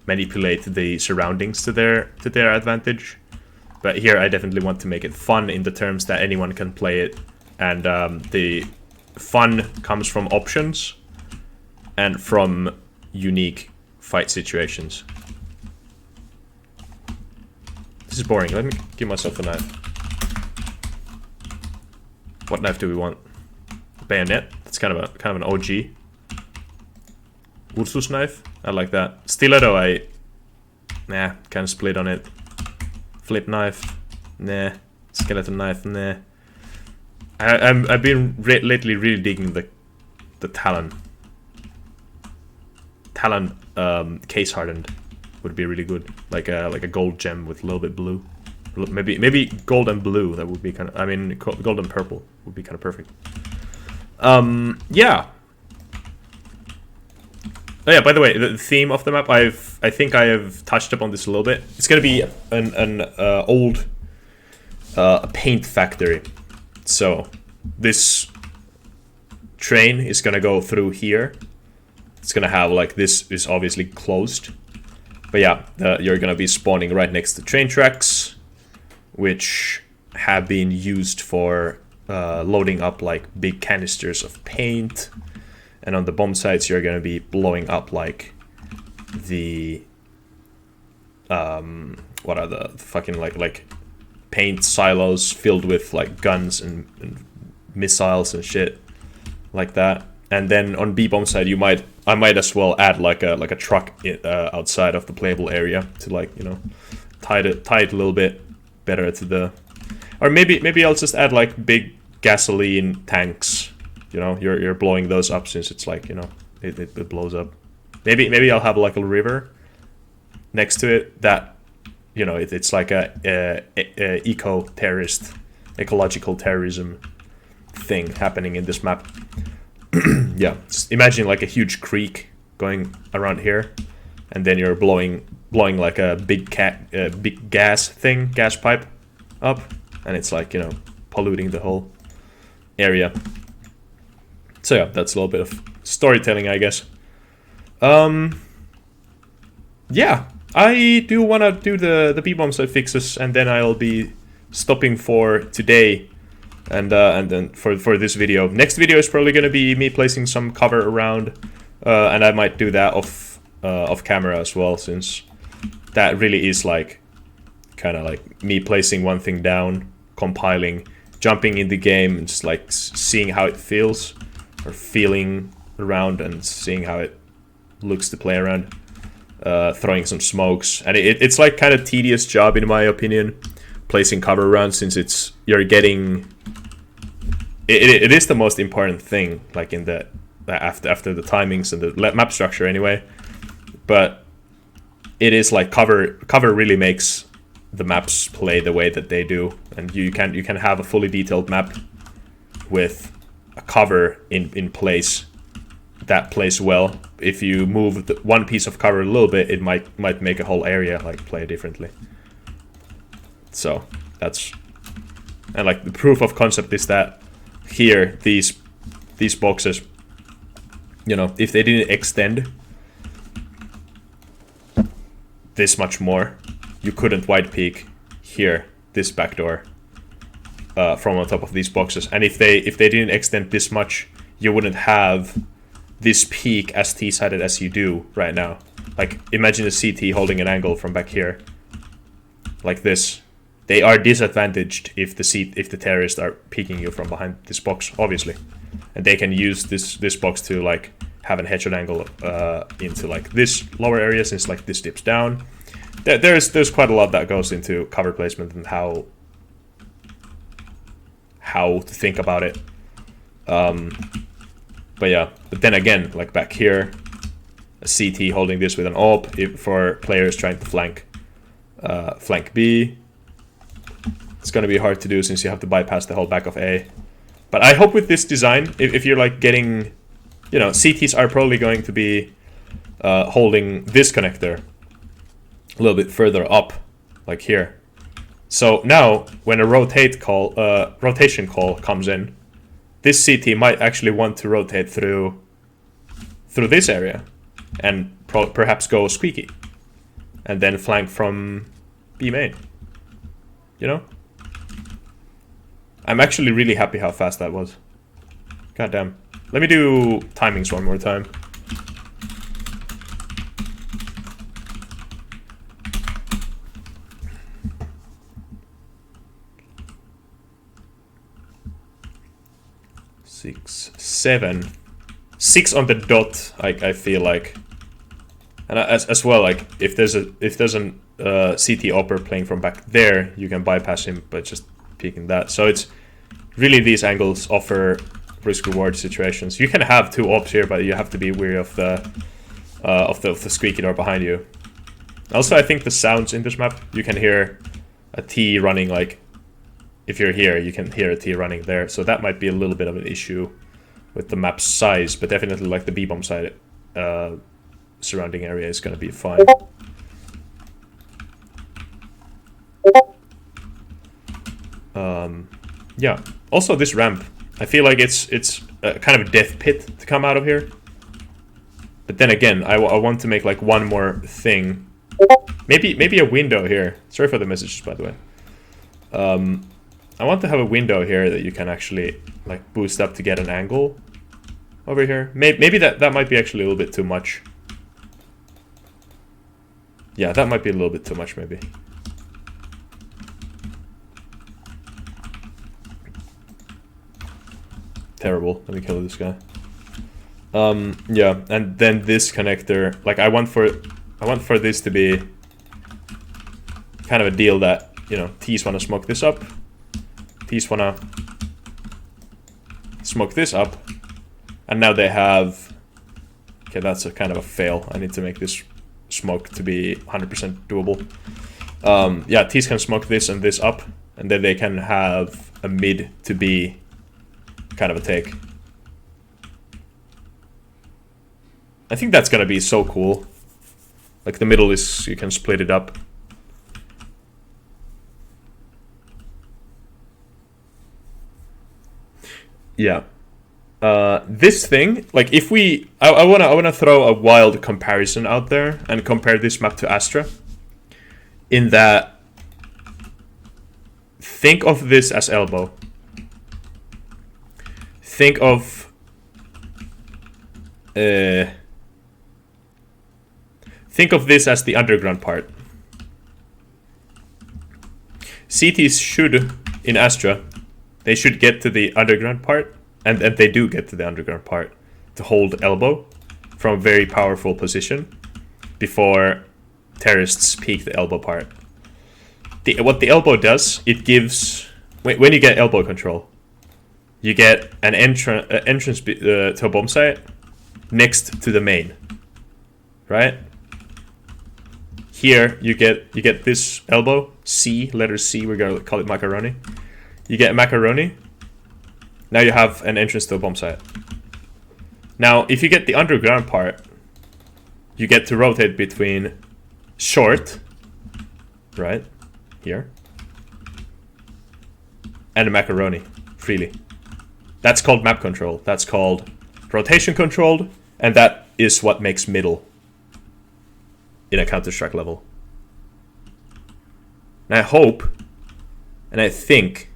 manipulate the surroundings to their advantage. But here I definitely want to make it fun in the terms that anyone can play it, and the fun comes from options and from unique fight situations. This is boring. Let me give myself a knife. What knife do we want? Bayonet. That's kind of an OG. Ursus knife. I like that. Stiletto. Nah. Can't split on it. Flip knife. Nah. Skeleton knife. Nah. I've been lately really digging the Talon. Talon case hardened would be really good. Like a gold gem with a little bit blue. Maybe gold and blue. That would be kind of. I mean, gold and purple would be kind of perfect. Yeah. Oh yeah. By the way, the theme of the map, I think I have touched upon this a little bit. It's gonna be an old paint factory. So this train is gonna go through here. It's gonna have like, this is obviously closed, but yeah, you're gonna be spawning right next to train tracks, which have been used for loading up like big canisters of paint. And on the bomb sites, you're gonna be blowing up like the what are the fucking like paint silos filled with like guns and missiles and shit like that. And then on B-bomb side, I might as well add like a truck outside of the playable area to, like, you know, tie it a little bit better to the, or maybe I'll just add like big gasoline tanks. You know, you're blowing those up, since it's like, you know, it blows up. Maybe I'll have like a river next to it that, you know, it's like a eco-terrorist, ecological terrorism thing happening in this map. Yeah, just imagine like a huge creek going around here, and then you're blowing like a big gas pipe up, and it's like, you know, polluting the whole area. So yeah, that's a little bit of storytelling, I guess. Yeah, I do want to do the B-bomb site fixes, and then I'll be stopping for today. And then for this video, next video is probably going to be me placing some cover around, and I might do that off camera as well, since that really is like kind of like me placing one thing down, compiling, jumping in the game, and just like seeing how it feels, or feeling around and seeing how it looks to play around, throwing some smokes, and it's like kind of tedious job in my opinion, placing cover around, since you're getting. It is the most important thing, like in the after the timings and the map structure anyway. But it is like cover really makes the maps play the way that they do, and you can have a fully detailed map with a cover in place that plays well. If you move one piece of cover a little bit, it might make a whole area like play differently. So that's, and like the proof of concept is that here these boxes, you know, if they didn't extend this much more, you couldn't wide peek here this backdoor from on top of these boxes. And if they didn't extend this much, you wouldn't have this peak as T-sided as you do right now. Like imagine a CT holding an angle from back here, like this. They are disadvantaged if the terrorists are peeking you from behind this box, obviously, and they can use this box to like have an headshot angle into like this lower area, since like this dips down. There's quite a lot that goes into cover placement and how to think about it. But yeah, but then again, like back here, a CT holding this with an AWP for players trying to flank B. It's gonna be hard to do since you have to bypass the whole back of A. But I hope with this design, if you're like getting, you know, CTs are probably going to be holding this connector a little bit further up, like here. So now, when a rotation call comes in, this CT might actually want to rotate through this area, and perhaps go squeaky, and then flank from B main. You know? I'm actually really happy how fast that was. God damn. Let me do timings one more time. Six, 7, 6 on the dot. I feel like, and as well, like if there's an CT opper playing from back there, you can bypass him by just peeking that. So it's really, these angles offer risk-reward situations. You can have two ops here, but you have to be wary of the squeaky door behind you. Also, I think the sounds in this map, you can hear a T running, like if you're here, you can hear a T running there. So that might be a little bit of an issue with the map's size, but definitely like the B-bomb side surrounding area is going to be fine. Yeah. Also, this ramp, I feel like it's kind of a death pit to come out of here. But then again, I want to make like one more thing. Maybe a window here. Sorry for the messages, by the way. I want to have a window here that you can actually like boost up to get an angle over here. Maybe that might be actually a little bit too much. Yeah, that might be a little bit too much, maybe. Terrible. Let me kill this guy. Yeah, and then this connector, like I want for this to be kind of a deal that, you know, T's wanna smoke this up, T's wanna smoke this up, and now they have, okay, that's a kind of a fail. I need to make this smoke to be 100% doable. Yeah, T's can smoke this and this up, and then they can have a mid to B kind of a take. I think that's gonna be so cool. Like the middle is, you can split it up. Yeah. This thing, like if we, I wanna throw a wild comparison out there and compare this map to Astra. In that, think of this as elbow. Think of this as the underground part. CTs should, in Astra, they should get to the underground part, and they do get to the underground part to hold elbow from a very powerful position before terrorists peek the elbow part. What the elbow does, it gives, when you get elbow control, you get an entrance to a bomb site next to the main, right? Here you get this elbow, C, letter C, we're gonna call it macaroni. You get macaroni. Now you have an entrance to a bomb site. Now, if you get the underground part, you get to rotate between short, right, here, and macaroni, freely. That's called map control. That's called rotation controlled, and that is what makes middle in a Counter-Strike level. And I hope, and I think,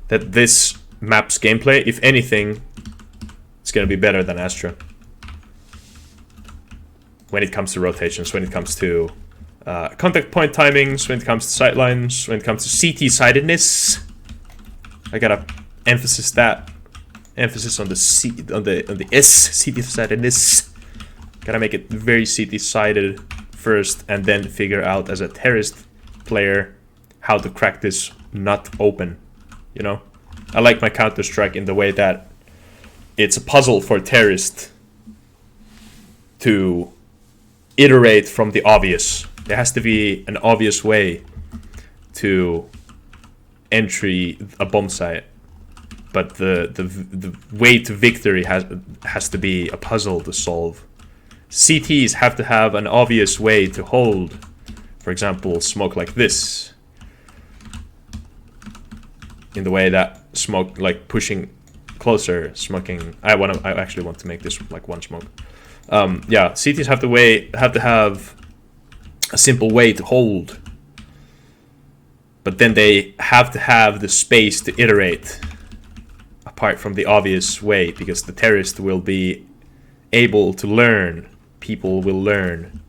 that this map's gameplay, if anything, it's gonna be better than Astra. When it comes to rotations, when it comes to contact point timings, when it comes to sightlines, when it comes to CT-sidedness. I gotta emphasis on the C, on the S, CT-sidedness. Gotta make it very CT-sided first, and then figure out as a terrorist player how to crack this nut open. You know, I like my Counter-Strike in the way that it's a puzzle for terrorists to iterate from the obvious. There has to be an obvious way to entry a bomb site, but the way to victory has to be a puzzle to solve. CTs have to have an obvious way to hold, for example, smoke like this, in the way that smoke, like pushing closer, smoking. I actually want to make this like one smoke. Yeah, CTs have to have a simple way to hold, but then they have to have the space to iterate apart from the obvious way, because the terrorist will be able to learn, people will learn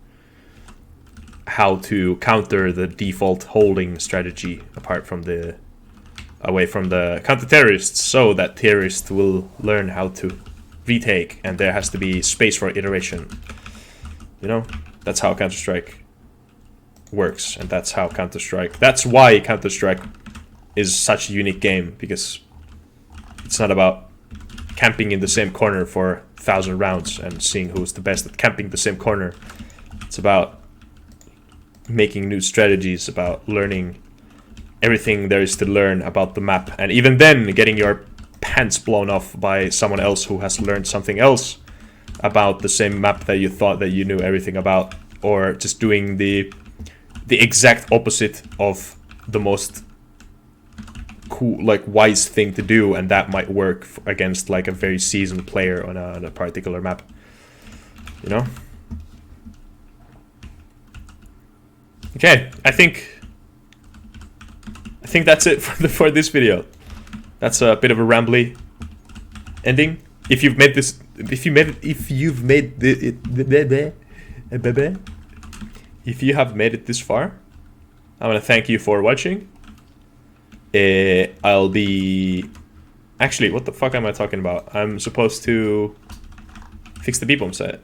how to counter the default holding strategy apart from the away from the counter-terrorists, so that terrorists will learn how to retake, and there has to be space for iteration. You know, that's how Counter-Strike works, and that's why Counter-Strike is such a unique game, because it's not about camping in the same corner for 1,000 rounds and seeing who's the best at camping the same corner. It's about making new strategies, about learning everything there is to learn about the map, and even then getting your pants blown off by someone else who has learned something else about the same map that you thought that you knew everything about, or just doing the exact opposite of the most cool, like wise thing to do, and that might work against like a very seasoned player on a particular map, you know. Okay, I think that's it for this video. That's a bit of a rambly ending. If you've made this, if you have made it this far, I want to thank you for watching. I'll be... Actually, what the fuck am I talking about? I'm supposed to fix the B-bomb site.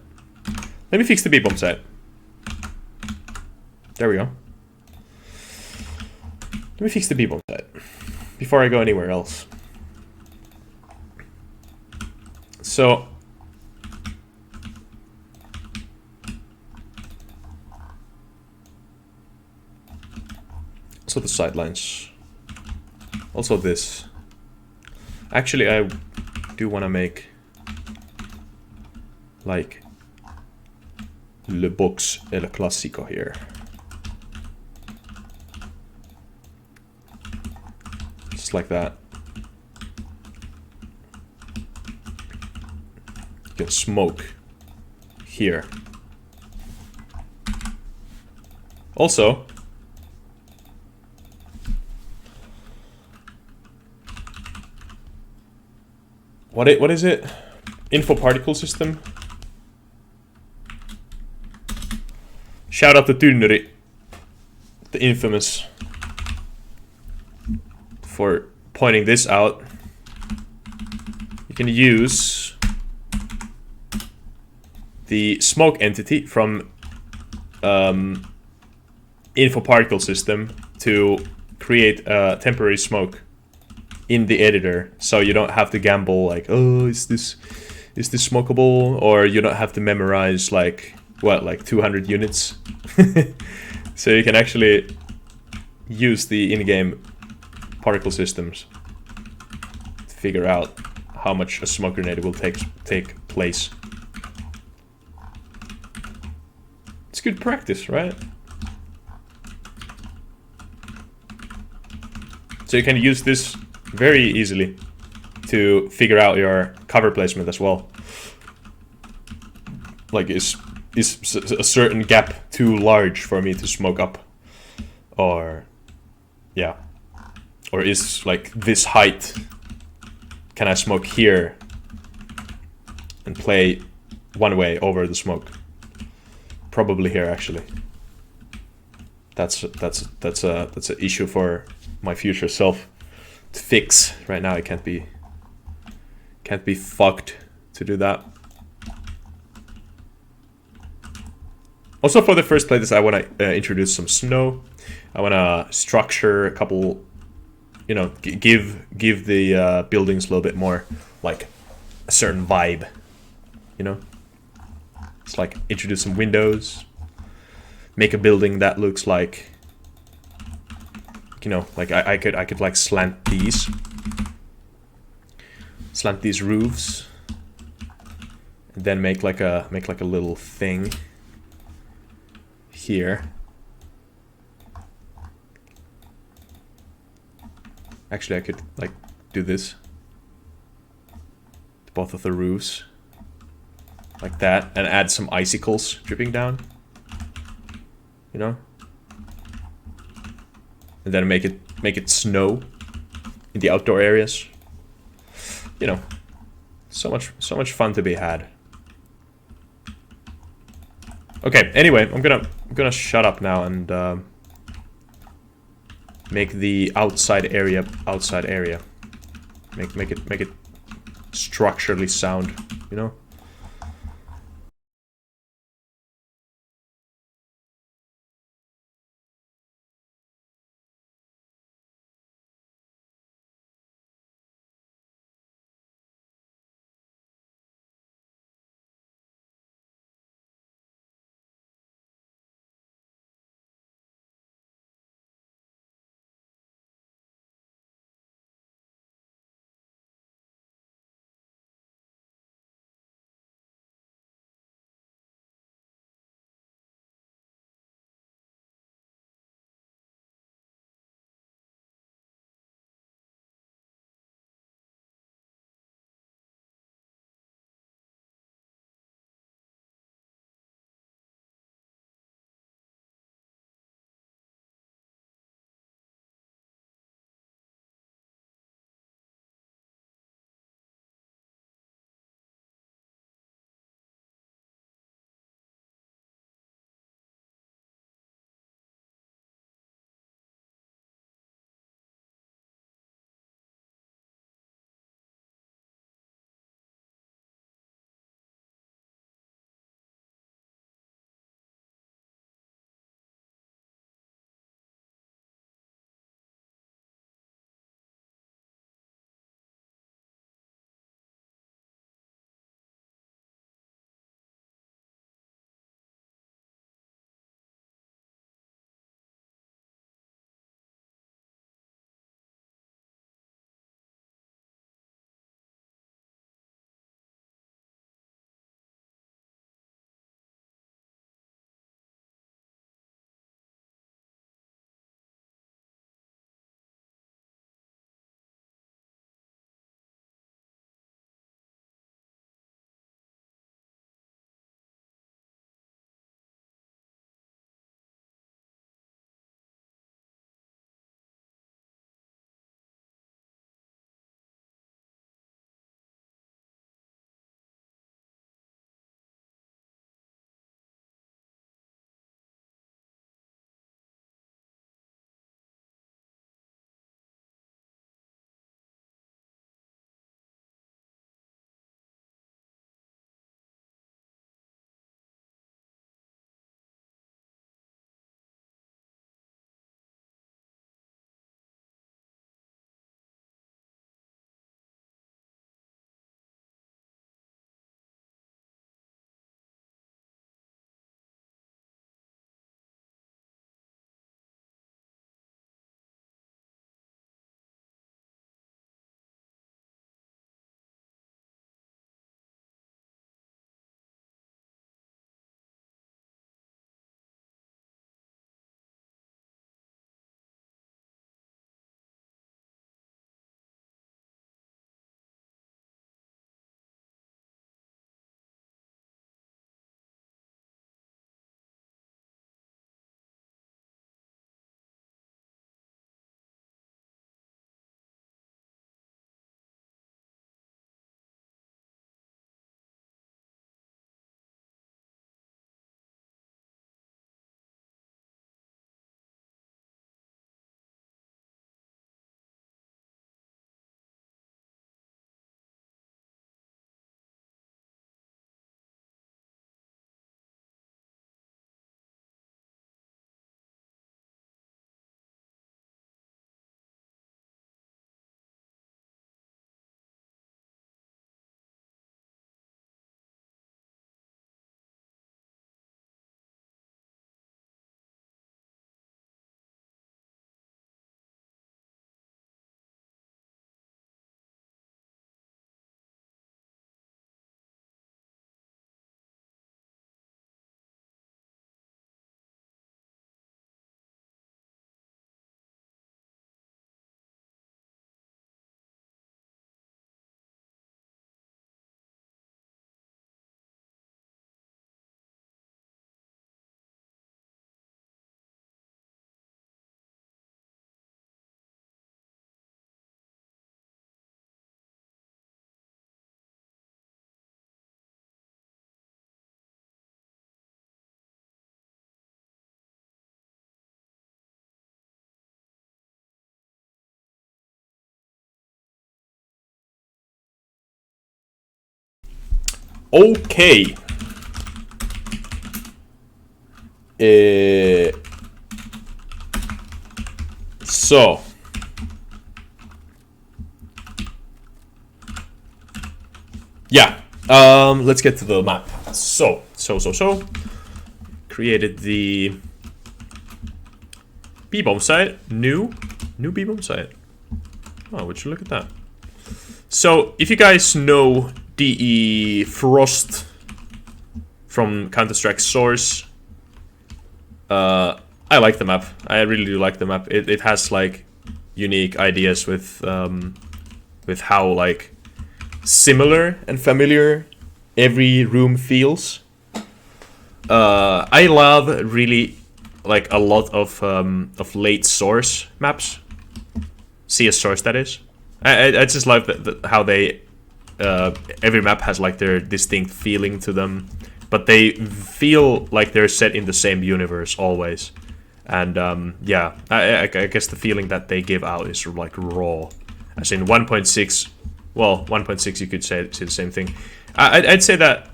Let me fix the B-bomb site. There we go. Let me fix the B-bomb site before I go anywhere else. So the sidelines. Also this. Actually, I do want to make like le box el classico here. Just like that. You can smoke here. Also, what is it? Info particle system. Shout out to Tynnyri, the infamous, for pointing this out. You can use the smoke entity from info particle system to create a temporary smoke in the editor, so you don't have to gamble like, oh, is this smokable, or you don't have to memorize like what, like 200 units. So you can actually use the in-game particle systems to figure out how much a smoke grenade will take place. It's good practice, right? So you can use this very easily to figure out your cover placement as well. Like, is a certain gap too large for me to smoke up? Or, yeah. Or is, like, this height, can I smoke here and play one way over the smoke? Probably here, actually. That's an issue for my future self to fix. Right now, I can't be fucked to do that. Also, for the first playtest, I want to introduce some snow. I want to structure a couple, you know, give the buildings a little bit more like a certain vibe. You know, it's like introduce some windows, make a building that looks like, you know, like I could like slant these roofs, and then make like a little thing here. Actually, I could like do this to both of the roofs like that, and add some icicles dripping down, you know, and then make it snow in the outdoor areas. You know, so much fun to be had. Okay, anyway, I'm gonna shut up now and make the outside area. Make it structurally sound, you know? Okay. So. Yeah. Let's get to the map. So. Created the B-bomb site. New B-bomb site. Oh, would you look at that? So, if you guys know DE Frost from Counter-Strike Source, I like the map. I really do like the map. It has like unique ideas with how like similar and familiar every room feels. I love really like a lot of late Source maps. CS Source, that is. I just love how they every map has like their distinct feeling to them, but they feel like they're set in the same universe always. And yeah, I guess the feeling that they give out is sort of like raw, as in 1.6. Well, 1.6 you could say the same thing. I'd say that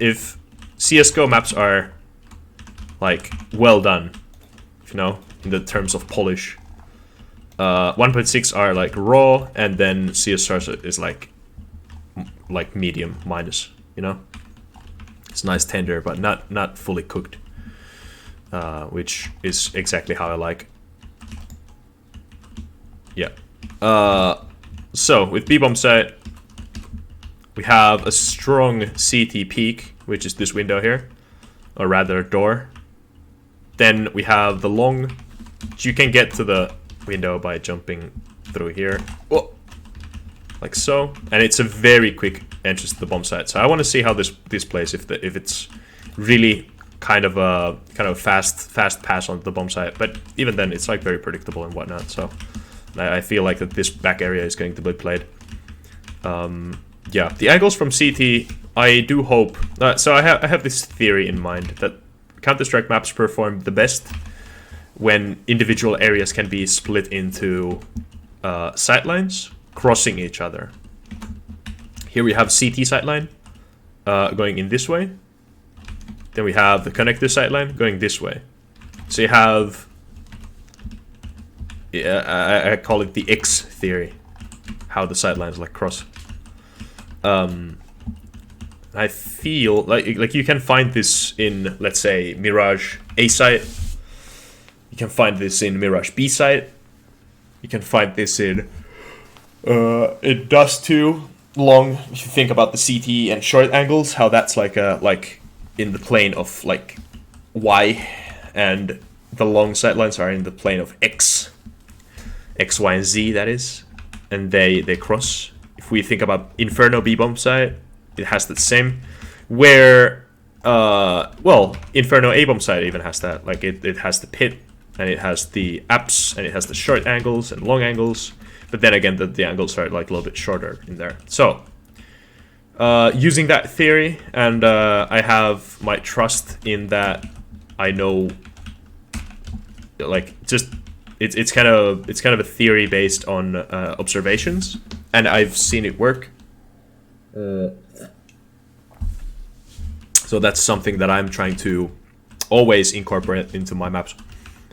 if CS:GO maps are like well done, you know, in the terms of polish, 1.6 are like raw, and then CS Source is like medium minus, you know. It's nice tender, but not fully cooked, which is exactly how I like. Yeah. So with B-bomb site, we have a strong CT peak, which is this window here, or rather door. Then we have the long. You can get to the window by jumping through here, like so, and it's a very quick entrance to the bomb site. So I want to see how this plays, if it's really kind of a fast pass on the bomb site. But even then, it's like very predictable and whatnot. So I feel like that this back area is going to be played. Yeah, the angles from CT, I do hope. So I have this theory in mind that Counter-Strike maps perform the best when individual areas can be split into sightlines crossing each other. Here we have CT sightline going in this way. Then we have the connector sightline going this way. So you have, I call it the X theory, how the sightlines like cross. I feel like you can find this in, let's say, Mirage A site. You can find this in Mirage B site. You can find this in Dust 2 long. If you think about the CT and short angles, how that's like in the plane of like Y, and the long sightlines are in the plane of X, Y, and Z, that is, and they cross. If we think about Inferno B-bomb site, it has the same, where well, Inferno A-bomb site even has that. Like it has the pit, and it has the apps, and it has the short angles and long angles, but then again the angles are like a little bit shorter in there. So using that theory, and I have my trust in that. I know, like, just it's kind of a theory based on observations, and I've seen it work. So that's something that I'm trying to always incorporate into my maps.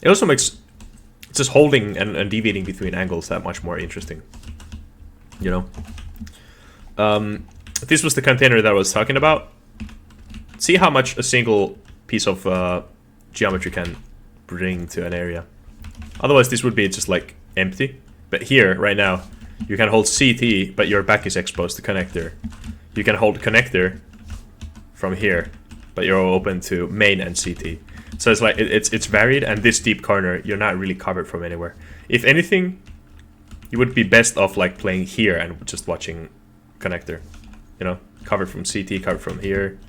It also makes just holding and deviating between angles that much more interesting, you know. This was the container that I was talking about. See how much a single piece of geometry can bring to an area. Otherwise this would be just like empty. But here, right now, you can hold CT, but your back is exposed to connector. You can hold connector from here, but you're open to main and CT. So it's like it's varied, and this deep corner, you're not really covered from anywhere. If anything, you would be best off like playing here and just watching connector. You know, covered from CT, covered from here.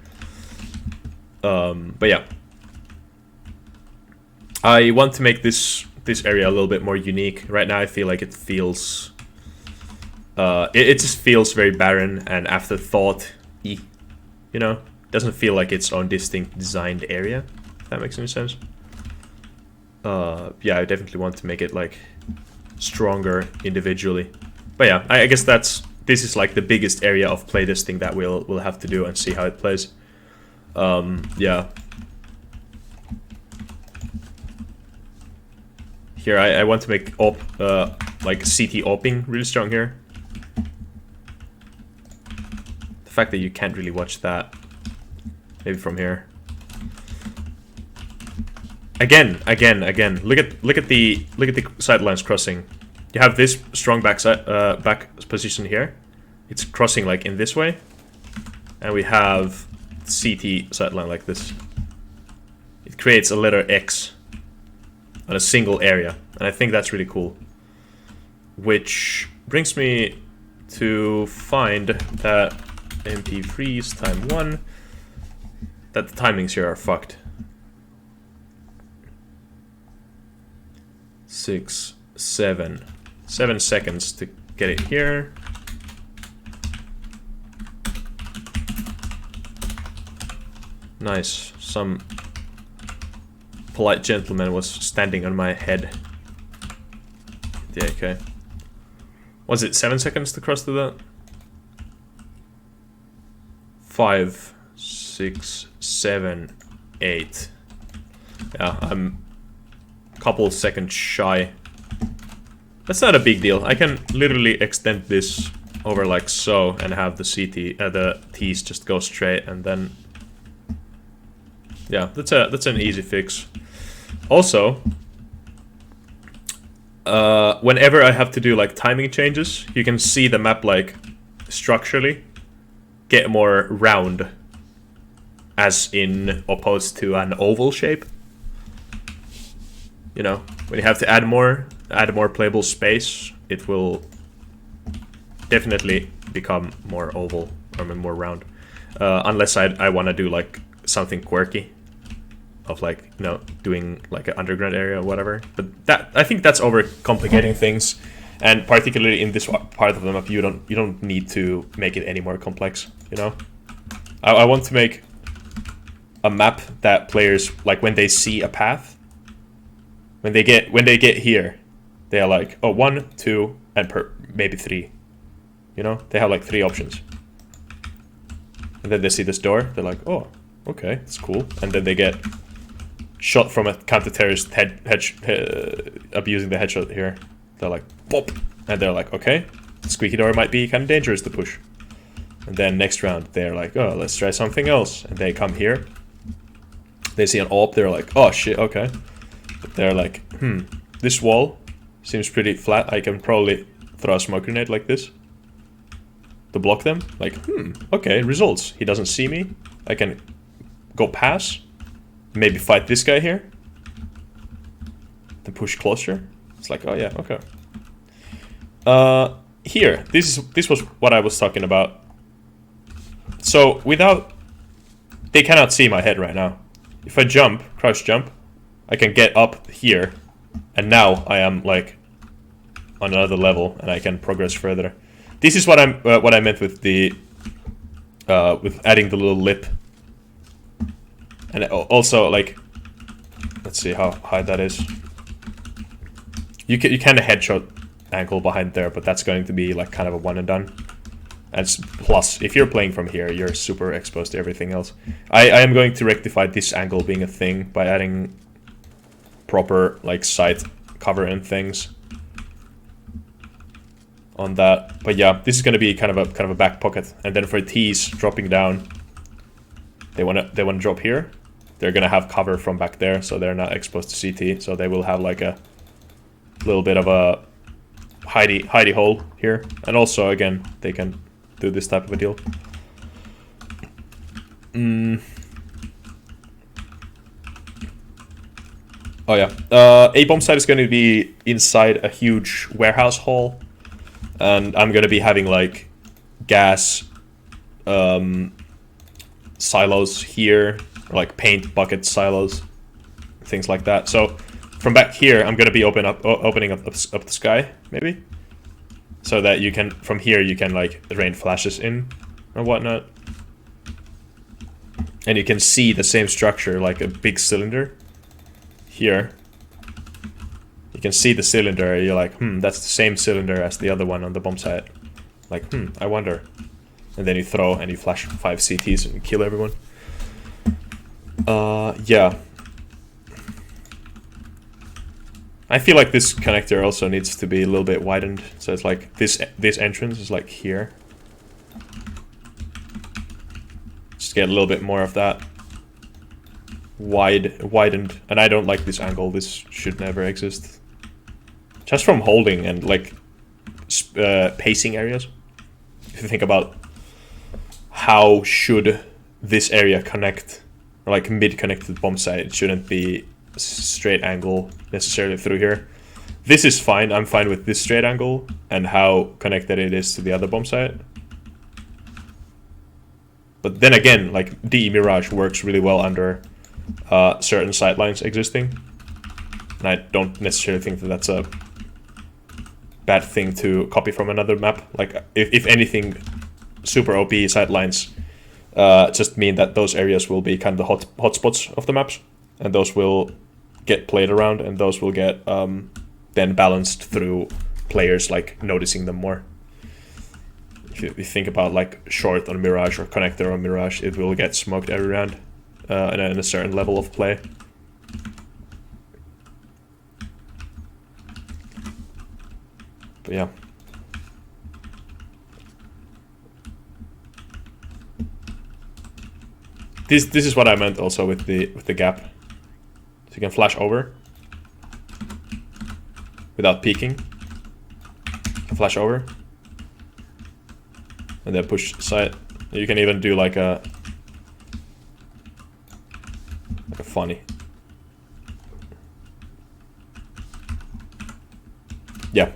But yeah, I want to make this area a little bit more unique. Right now, I feel like it feels, it just feels very barren and afterthought-y. You know, doesn't feel like its own distinct designed area. If that makes any sense. Yeah, I definitely want to make it like stronger individually. But yeah, I guess that's this is like the biggest area of playtesting that we'll have to do and see how it plays. Yeah. Here, I want to make op, like CT opping really strong here. The fact that you can't really watch that. Maybe from here. Again. Look at the sidelines crossing. You have this strong back position here. It's crossing like in this way, and we have CT sideline like this. It creates a letter X on a single area, and I think that's really cool. Which brings me to find that MP freeze time 1. That the timings here are fucked. 6, 7 seconds to get it here. Nice. Some polite gentleman was standing on my head. Yeah, okay. Was it 7 seconds to cross to that? 5, 6, 7, 8. Yeah, I'm a couple seconds shy. That's not a big deal. I can literally extend this over like so and have the the T's just go straight, and then yeah, that's an easy fix. Also, whenever I have to do like timing changes, you can see the map like structurally get more round, as in opposed to an oval shape. You know, when you have to add more playable space, it will definitely become more oval or more round. Unless I want to do like something quirky, of like, you know, doing like an underground area or whatever. But that, I think that's overcomplicating things, and particularly in this part of the map, you don't need to make it any more complex. You know, I want to make a map that players, like, when they see a path, when they get here, they are like, oh, 1, 2, and maybe 3. You know, they have like 3 options, and then they see this door, they're like, oh, okay, it's cool, and then they get shot from a counter-terrorist abusing the headshot here. They're like, pop, and they're like, okay, squeaky door might be kind of dangerous to push. And then next round, they're like, oh, let's try something else, and they come here. They see an AWP, they're like, oh shit, okay. But they're like, this wall seems pretty flat. I can probably throw a smoke grenade like this to block them. Like, okay, results. He doesn't see me. I can go pass. Maybe fight this guy here. Then push closer. It's like, oh yeah, okay. Here, this was what I was talking about. So without, they cannot see my head right now. If I jump, crouch jump, I can get up here, and now I am like on another level, and I can progress further. This is what I meant with the with adding the little lip. And also, like, let's see how high that is. You can headshot angle behind there, but that's going to be like kind of a one and done. And plus, if you're playing from here, you're super exposed to everything else. I am going to rectify this angle being a thing by adding proper like side cover and things on that. But yeah, this is going to be kind of a back pocket. And then for T's dropping down, they wanna drop here. They're gonna have cover from back there, so they're not exposed to CT. So they will have like a little bit of a hidey hole here. And also, again, they can do this type of a deal. Oh yeah, a bomb site is going to be inside a huge warehouse hall, and I'm going to be having like gas silos here, or like paint bucket silos, things like that. So from back here, I'm going to be opening up the sky, maybe, so that you can, from here, you can like rain flashes in and whatnot, and you can see the same structure, like a big cylinder. Here, you can see the cylinder. You're like, that's the same cylinder as the other one on the bomb site. Like, I wonder. And then you throw and you flash 5 CTs and you kill everyone. Yeah. I feel like this connector also needs to be a little bit widened. So it's like this entrance is like here. Just get a little bit more of that widened. And I don't like this angle. This should never exist. Just from holding and like pacing areas. If you think about how should this area connect, or like mid-connected bomb site, it shouldn't be straight angle necessarily through here. This is fine. I'm fine with this straight angle and how connected it is to the other bomb site. But then again, like DE Mirage works really well under certain sightlines existing. And I don't necessarily think that that's a bad thing to copy from another map. Like, if anything, super OP sightlines just mean that those areas will be kind of the hotspots of the maps. And those will get played around, and those will get then balanced through players like noticing them more. If you think about like short on Mirage or connector on Mirage, it will get smoked every round in a certain level of play. But yeah. This is what I meant also with the gap. So you can flash over without peeking. You can flash over and then push side. You can even do like a funny. Yeah,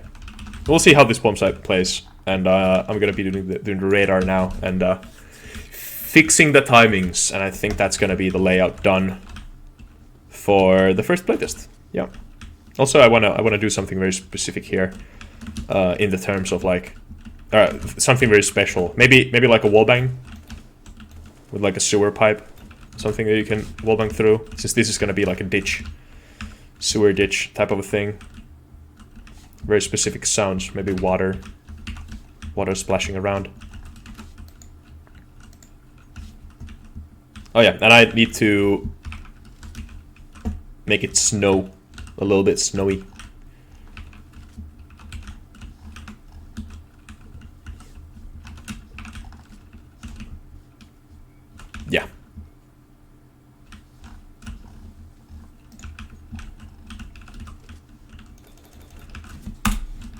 we'll see how this bomb site plays, and I'm gonna be doing the radar now and fixing the timings, and I think that's gonna be the layout done for the first playtest. Yeah. Also, I wanna do something very specific here, in the terms of like something very special. Maybe like a wallbang with like a sewer pipe, something that you can wallbang through. Since this is gonna be like a ditch, sewer ditch type of a thing. Very specific sounds. Maybe water splashing around. Oh yeah, and I need to make it snow, a little bit snowy. Yeah.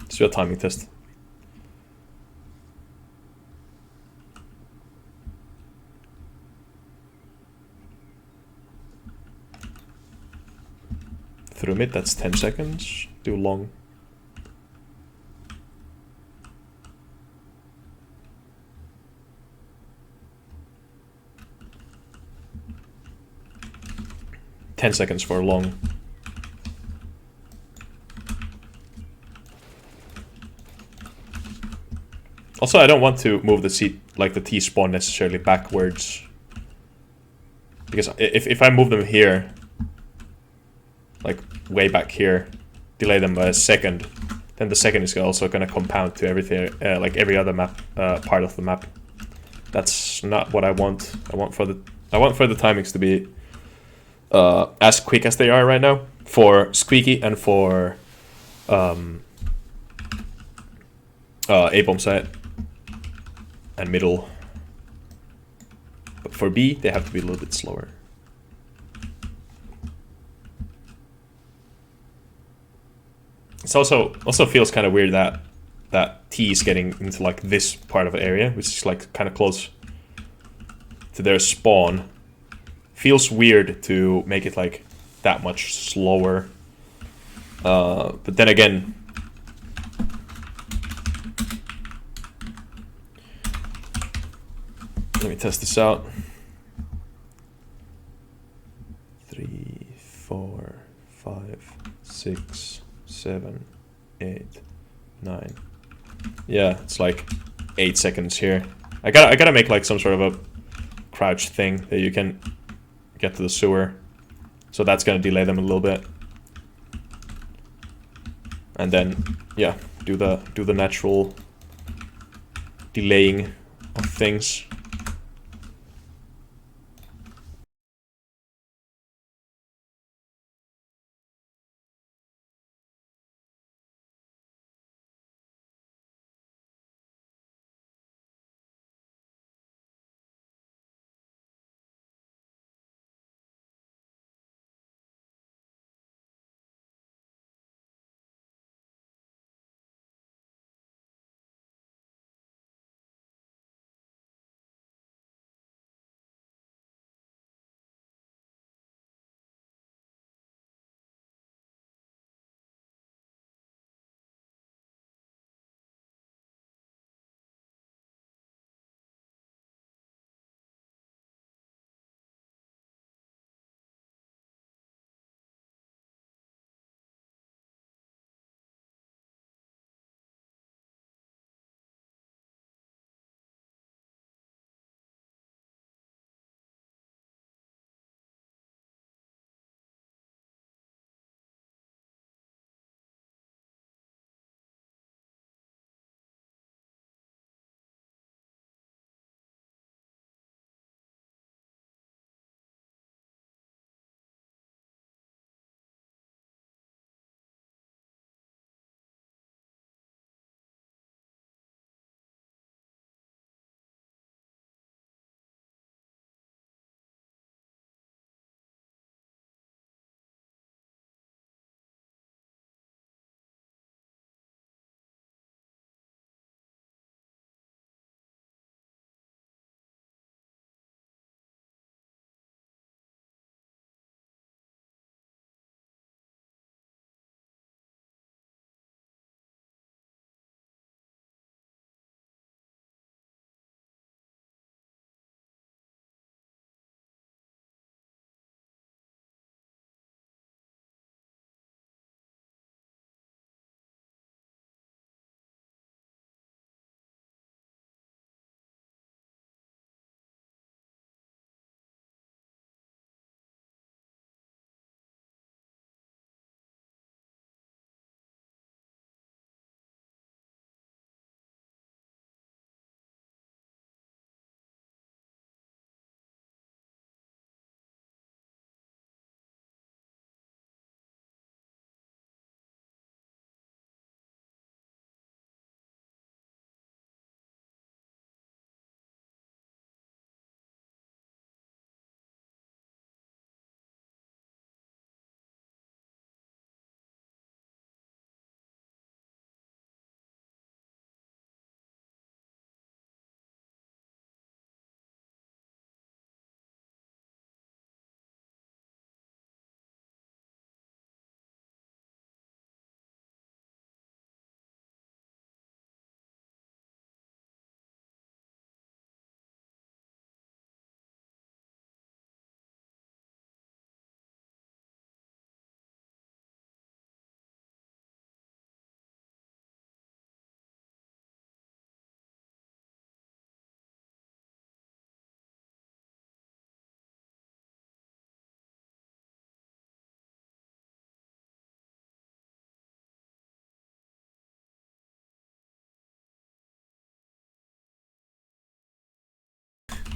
Let's do a timing test. Through mid, that's 10 seconds. Do long. Ten seconds for long. Also, I don't want to move the seat, like the T spawn necessarily backwards. Because if I move them here, like way back here, delay them by a second, then the second is also going to compound to everything, like every other map, part of the map. That's not what I want. I want for the timings to be as quick as they are right now for Squeaky and for A-bomb site and middle. But for B, they have to be a little bit slower. It's also feels kind of weird that T is getting into like this part of the area, which is like kind of close to their spawn. Feels weird to make it like that much slower. But then again, let me test this out. 3, 4, 5, 6, 7, 8, 9. Yeah, it's like 8 seconds here. I gotta make like some sort of a crouch thing that you can get to the sewer. So that's gonna delay them a little bit. And then yeah, do the natural delaying of things.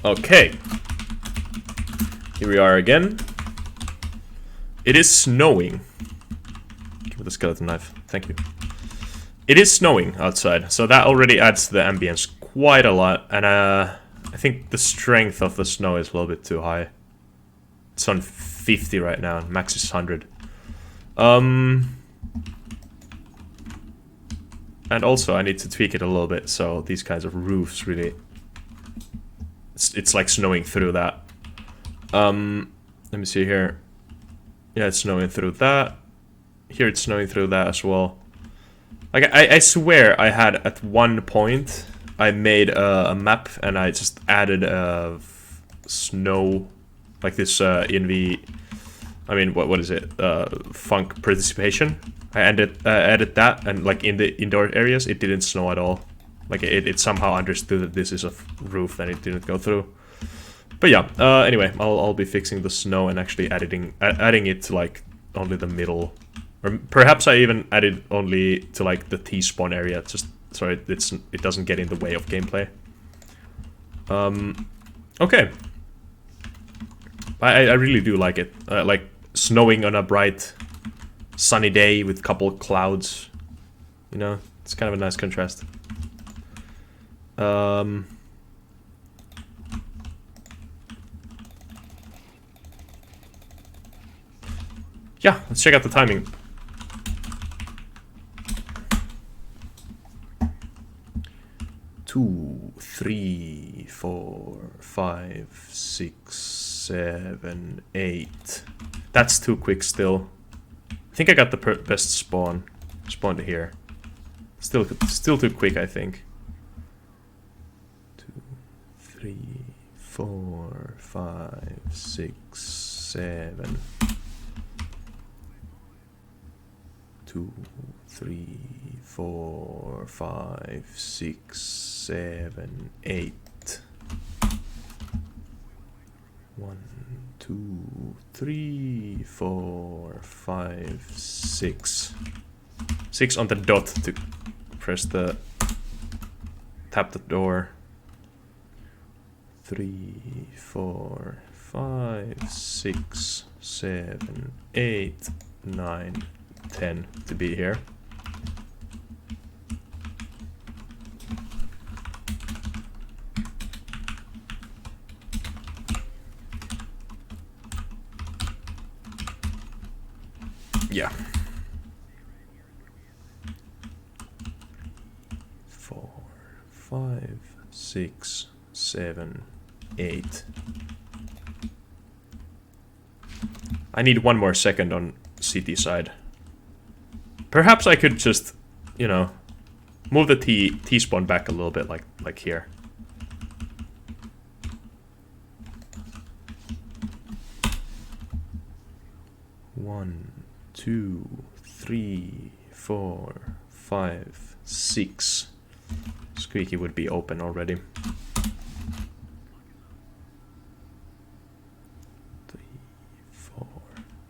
Okay. Here we are again. It is snowing. Give me the skeleton knife. Thank you. It is snowing outside, so that already adds to the ambience quite a lot, and I think the strength of the snow is a little bit too high. It's on 50 right now, max is 100. And also I need to tweak it a little bit, so these kinds of roofs really... It's like snowing through that. Let me see here. Yeah, it's snowing through that. Here it's snowing through that as well. Like, I swear I had at one point, I made a map and I just added snow, like this env, I mean, what is it? Funk participation. I added that, and like in the indoor areas, it didn't snow at all. Like it somehow understood that this is a roof and it didn't go through. But yeah, anyway, I'll be fixing the snow and actually adding it to like only the middle. Or perhaps I even added only to like the T-spawn area, just so it doesn't get in the way of gameplay. Okay. I really do like it. Like snowing on a bright, sunny day with a couple of clouds. You know, it's kind of a nice contrast. Yeah, let's check out the timing. Two, 3, 4, 5, 6, 7, 8. That's too quick still. I think I got the best spawn. Spawned here. Still too quick, I think. 2, 3, 4, 5, 6, 7. 2, 3, 4, 5, 6, 7, 8. 1, 2, 3, 4, 5, 6. 6 on the dot to press the tap the door. 3, 4, 5, 6, 7, 8, 9, 10 to be here. Yeah. 4, 5, 6, 7, 8. I need 1 more second on CT side. Perhaps I could just, you know, move the T-spawn back a little bit, like here. One, 2, 3, 4, 5, 6. Squeaky would be open already. 3, 4,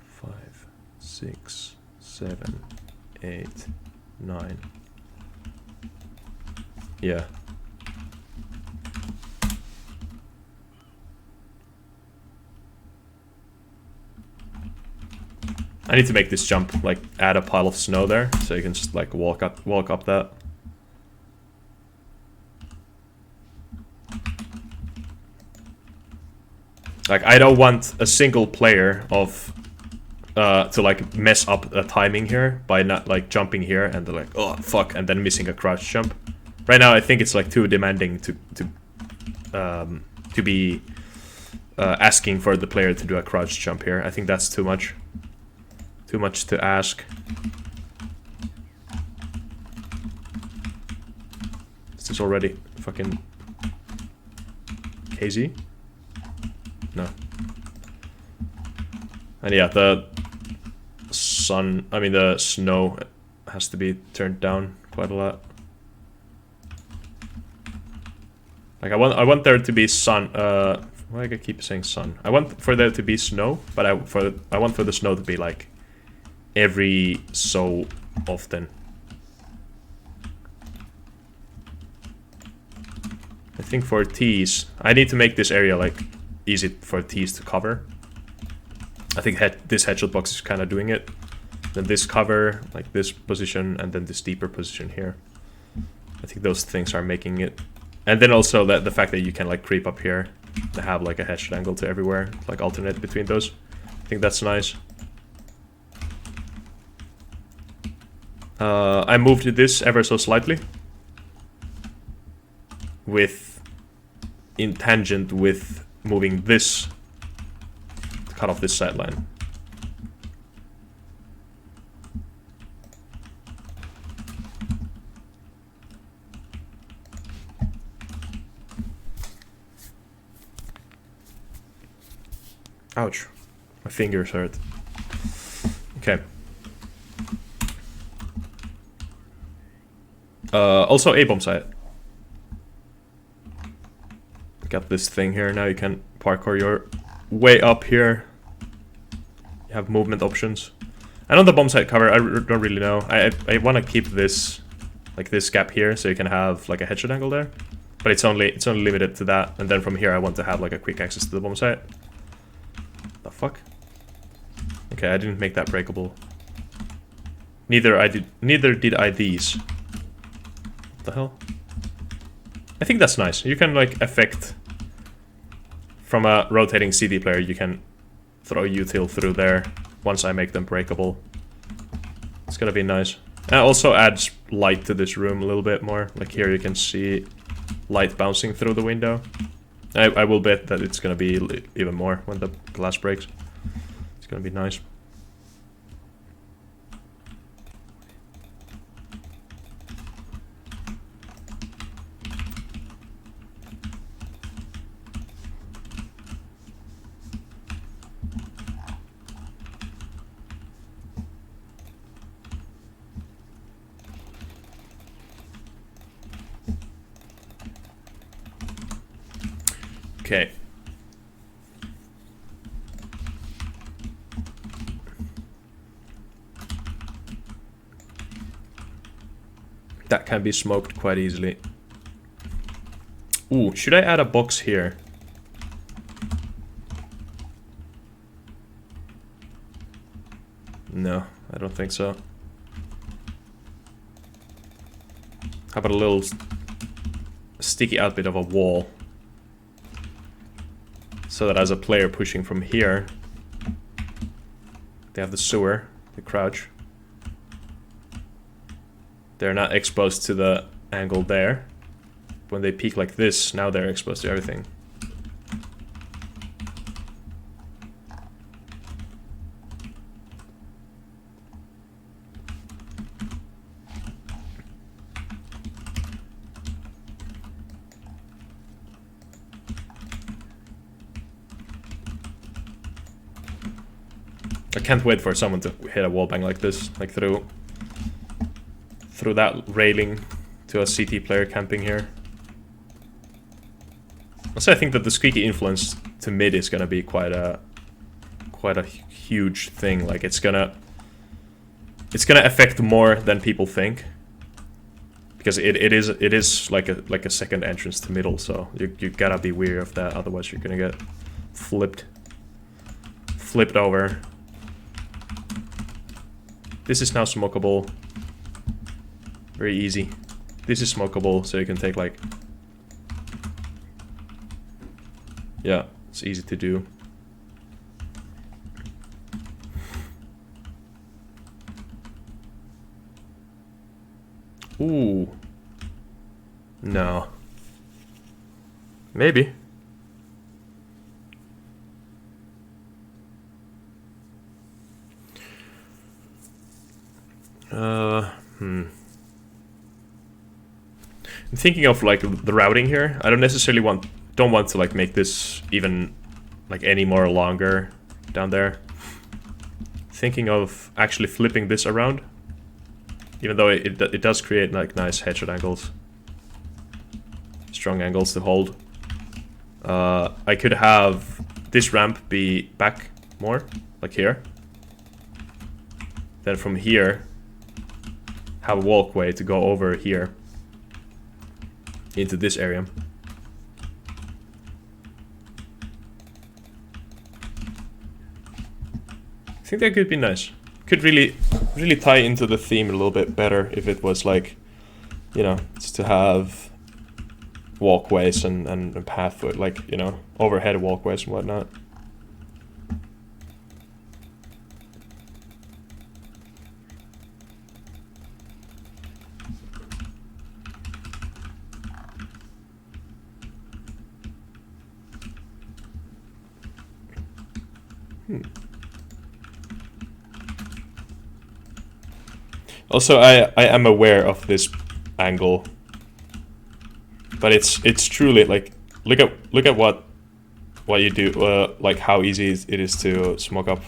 5, 6, 7, 8, 9. Yeah. I need to make this jump, like add a pile of snow there, so you can just like walk up that. Like I don't want a single player of to like mess up the timing here by not like jumping here and they're like, oh fuck, and then missing a crouch jump. Right now I think it's like too demanding to be asking for the player to do a crouch jump here. I think that's too much. Too much to ask. Is this already fucking KZ? No. And yeah, the snow has to be turned down quite a lot. Like I want there to be sun. Why do I keep saying sun? I want for there to be snow, but I want for the snow to be like every so often. I think for T's, I need to make this area like easy for T's to cover. I think this headshot box is kind of doing it. Then this cover, like this position, and then this deeper position here. I think those things are making it. And then also the fact that you can like creep up here to have like a headshot angle to everywhere, like alternate between those. I think that's nice. I moved this ever so slightly in tangent with moving this to cut off this sideline. Ouch, my fingers hurt. Okay. Also A-bomb site. Got this thing here, now you can parkour your way up here. You have movement options. And on the bomb site cover, I don't really know. I want to keep this like this gap here, so you can have like a headshot angle there. But it's only limited to that, and then from here I want to have like a quick access to the bomb site. The fuck? Okay, I didn't make that breakable. Neither did I these. What the hell? I think that's nice. You can like affect from a rotating CD player. You can throw util through there once I make them breakable. It's gonna be nice. And it also adds light to this room a little bit more. Like here you can see light bouncing through the window. I will bet that it's gonna be even more when the glass breaks. It's gonna be nice. Okay. That can be smoked quite easily. Ooh, should I add a box here? No, I don't think so. How about a little sticky out bit of a wall? So that as a player pushing from here, they have the sewer, the crouch. They're not exposed to the angle there. When they peek like this, now they're exposed to everything. I can't wait for someone to hit a wallbang like this, like through that railing to a CT player camping here. Also, I think that the squeaky influence to mid is gonna be quite a huge thing. Like it's gonna affect more than people think, because it is like a second entrance to middle. So you gotta be wary of that, otherwise you're gonna get flipped over. This is now smokable. Very easy. This is smokable, so you can take like... Yeah, it's easy to do. Ooh. No. Maybe. I'm thinking of like the routing here. I don't necessarily want to like make this even like any more longer down there. Thinking of actually flipping this around, even though it does create like nice headshot angles, strong angles to hold. I could have this ramp be back more, like here. Then from here, have a walkway to go over here into this area. I think that could be nice. Could really tie into the theme a little bit better if it was like, you know, just to have walkways and pathway, like, you know, overhead walkways and whatnot. Also, I am aware of this angle, but it's truly like look at what you do, like how easy it is to smoke up.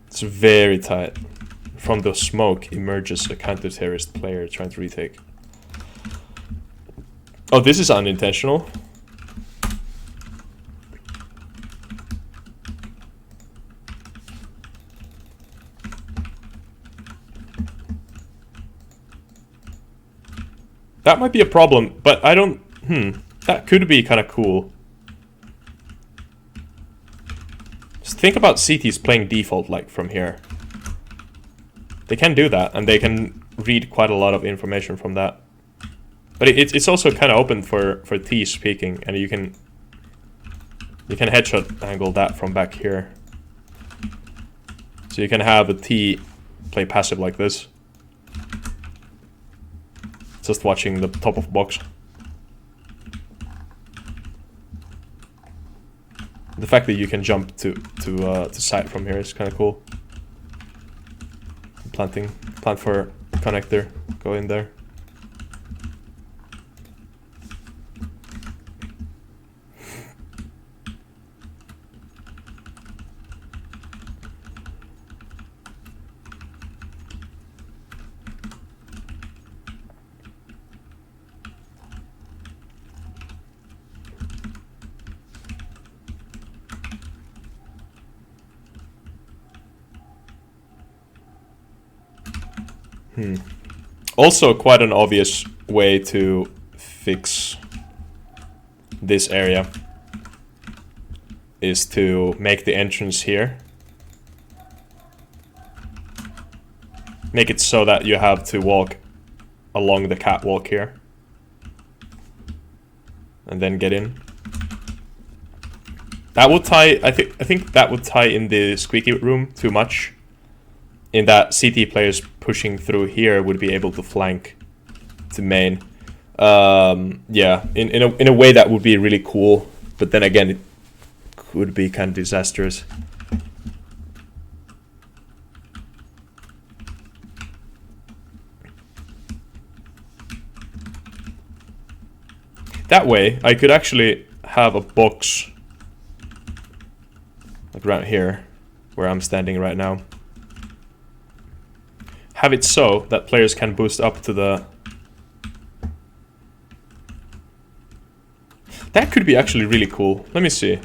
It's very tight. From the smoke emerges a counter-terrorist player trying to retake. Oh, this is unintentional. That might be a problem, but I don't... That could be kind of cool. Just think about CTs playing default, like, from here. They can do that, and they can read quite a lot of information from that. But it's also kind of open for T speaking, and you can headshot angle that from back here. So you can have a T play passive like this. Just watching the top of box. The fact that you can jump to side from here is kind of cool. Plant for connector, go in there. Also, quite an obvious way to fix this area is to make the entrance here. Make it so that you have to walk along the catwalk here. And then get in. That would tie, I think that would tie in the squeaky room too much. In that CT players pushing through here would be able to flank to main. Yeah, in a way that would be really cool, but then again, it could be kind of disastrous. That way, I could actually have a box like around here, where I'm standing right now. Have it so that players can boost up to the... That could be actually really cool. Let me see.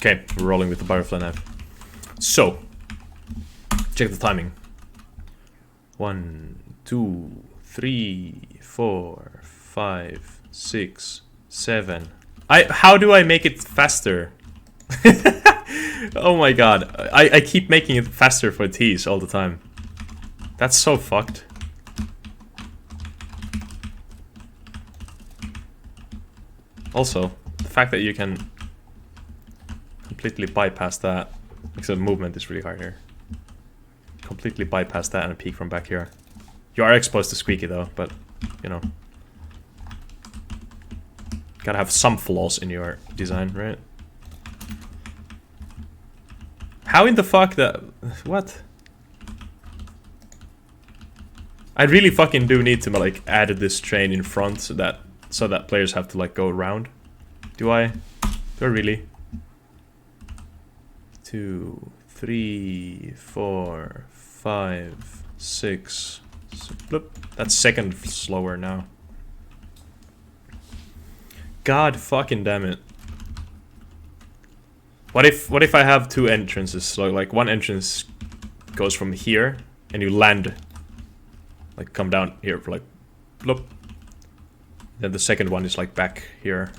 Okay, we're rolling with the butterfly knife. So, check the timing. 1, 2, 3, 4, 5, 6, 7. How do I make it faster? Oh my god. I keep making it faster for T's all the time. That's so fucked. Also, the fact that you can completely bypass that, except movement is really hard here. Completely bypass that and peek from back here. You are exposed to squeaky though, but you know. Gotta have some flaws in your design, right? How in the fuck that... What? I really fucking do need to like add this train in front so that players have to like go around. Do I really? 2, 3, 4, 5, 6. Bloop. That's second slower now. God fucking damn it. What if I have two entrances? So like one entrance goes from here and you land, like come down here for like bloop. Then the second one is like back here.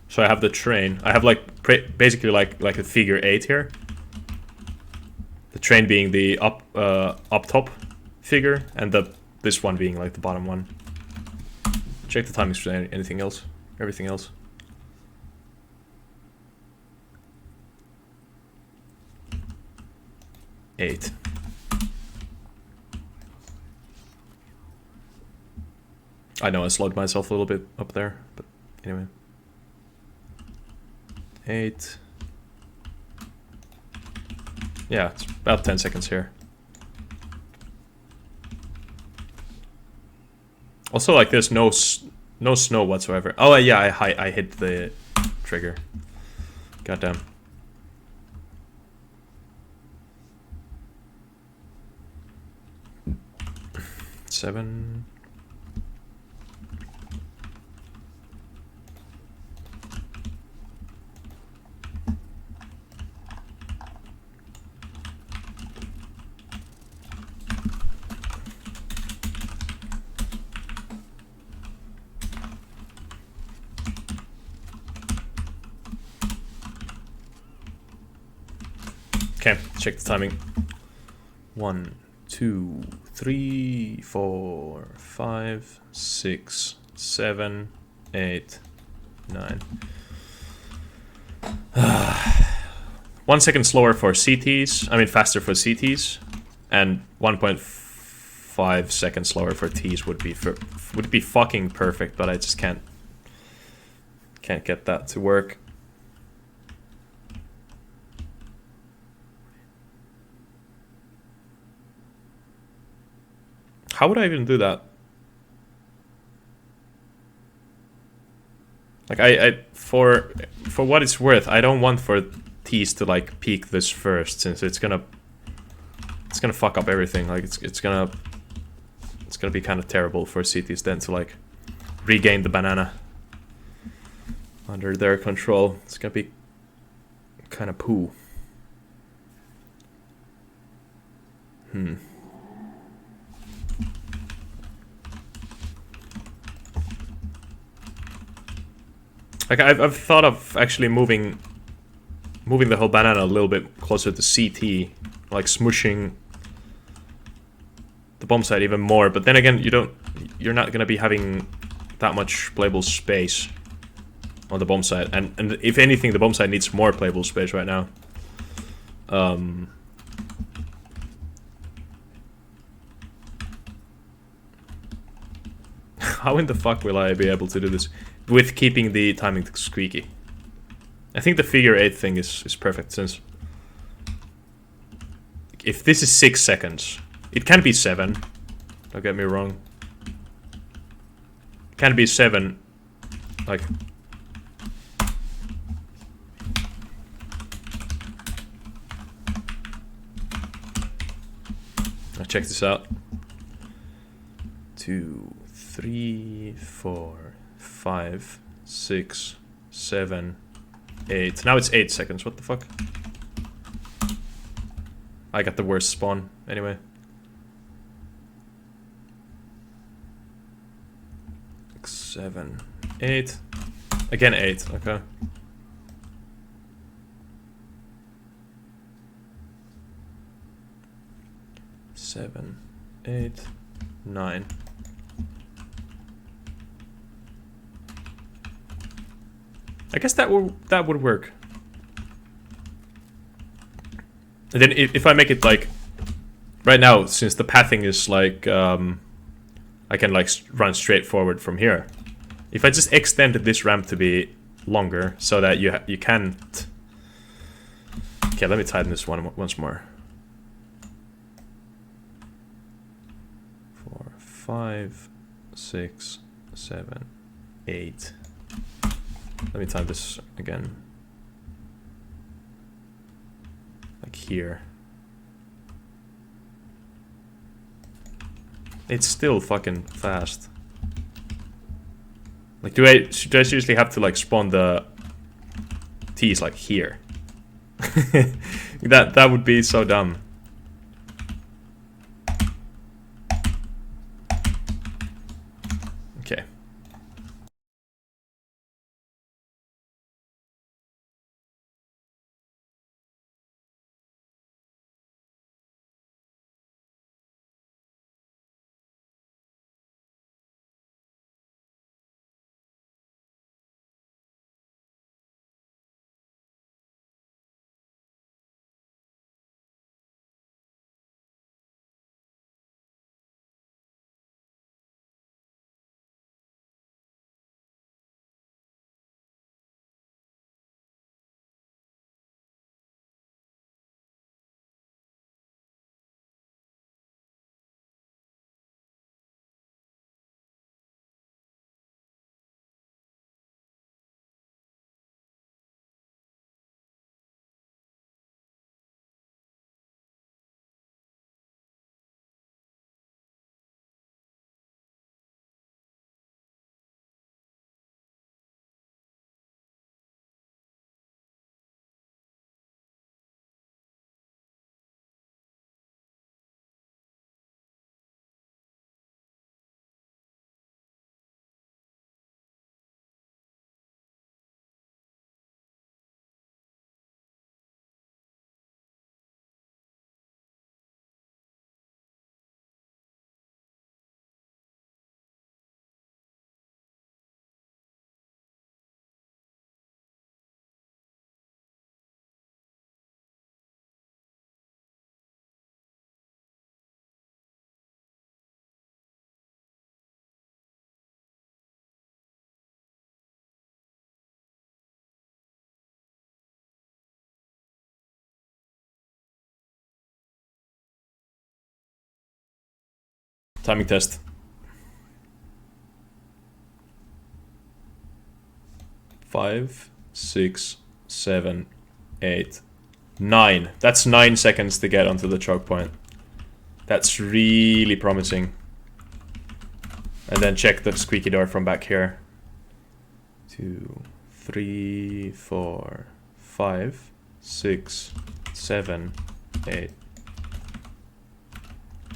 So I have the train. I have like basically like a figure 8 here. The train being the up top figure, and this one being like the bottom one. Check the timings for anything else. Everything else. Eight. I know I slowed myself a little bit up there, but anyway. 8. Yeah, it's about 10 seconds here. Also, like, there's no snow whatsoever. Oh, yeah, I hit the trigger. Goddamn. Seven. Okay, check the timing. 1, 2, 3, 4, 5, 6, 7, 8, 9. 1 second slower for CTs. I mean faster for CTs, and 1.5 seconds slower for Ts would be fucking perfect. But I just can't get that to work. How would I even do that? Like for what it's worth, I don't want for T's to like peek this first, since it's gonna fuck up everything. Like it's gonna be kind of terrible for CTs then to like regain the banana under their control. It's gonna be kind of poo. Like I've thought of actually moving the whole banana a little bit closer to CT, like smushing the bomb site even more. But then again, you're not gonna be having that much playable space on the bomb site, and if anything, the bomb site needs more playable space right now. How in the fuck will I be able to do this with keeping the timing squeaky? I think the figure 8 thing is perfect, since if this is 6 seconds, it can be 7. Don't get me wrong. It can be 7. Like, now check this out. 2, 3, 4, 5, 6, 7, 8. Now it's 8 seconds. What the fuck? I got the worst spawn anyway. 7, 8. Again 8. Okay. Seven, 8, 9. I guess that would work. And then if I make it like right now, since the pathing is like I can like run straight forward from here. If I just extended this ramp to be longer, so that you can't. Okay, let me tighten this one once more. 4, 5, 6, 7, 8. Let me time this again. Like here. It's still fucking fast. Like, should I seriously have to like spawn the T's like here? that would be so dumb. Okay. Timing test. 5, 6, 7, 8, 9. That's 9 seconds to get onto the choke point. That's really promising. And then check the squeaky door from back here. 2, 3, 4, 5, 6, 7, 8.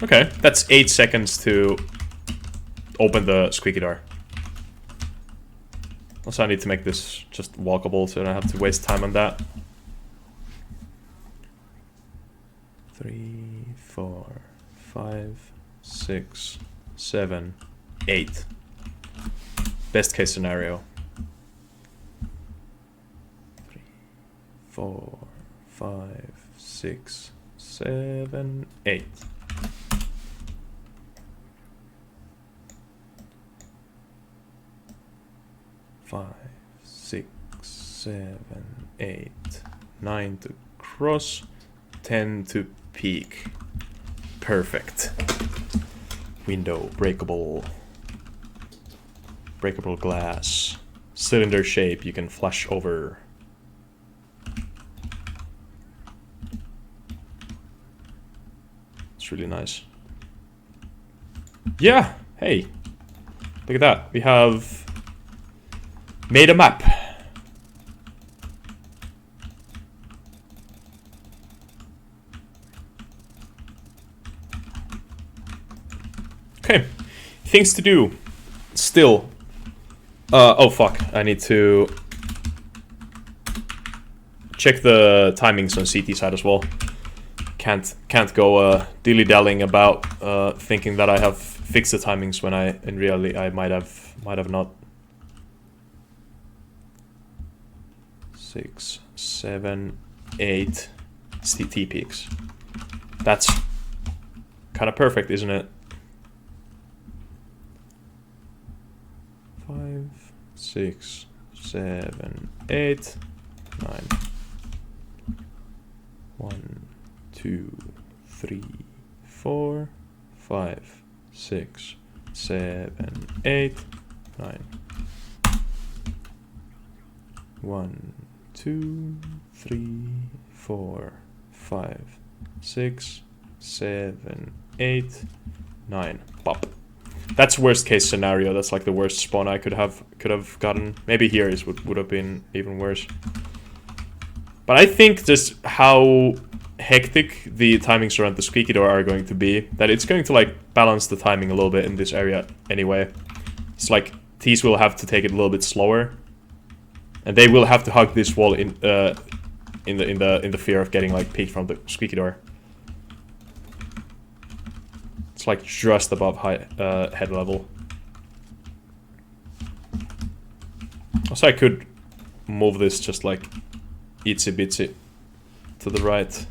Okay, that's 8 seconds to open the squeaky door. Also, I need to make this just walkable so I don't have to waste time on that. 3, 4, 5, 6, 7, 8. Best case scenario. 3, 4, 5, 6, 7, 8. Five, 6, 7, 8, 9 to cross, 10 to peek. Perfect. Window, breakable glass, cylinder shape you can flash over. It's really nice. Yeah, hey, look at that. We have made a map. Okay, things to do. Still. Oh fuck, I need to check the timings on CT side as well. Can't go dilly-dallying about thinking that I have fixed the timings when in reality I might have not. 6, 7, 8 CT peaks. That's kind of perfect, isn't it? 5, 6, 7, 8, 9. 1, 2, 3, 4, 5, 6, 7, 8, 9. 1, 2, 3, 4, 5, 6, 7, 8, 9. Pop. That's worst case scenario. That's like the worst spawn I could have gotten. Maybe here would have been even worse. But I think just how hectic the timings around the squeaky door are going to be, that it's going to like balance the timing a little bit in this area anyway. It's like T's will have to take it a little bit slower, and they will have to hug this wall in the fear of getting like peeked from the squeaky door. It's like just above head level. Also, I could move this just like itsy bitsy to the right.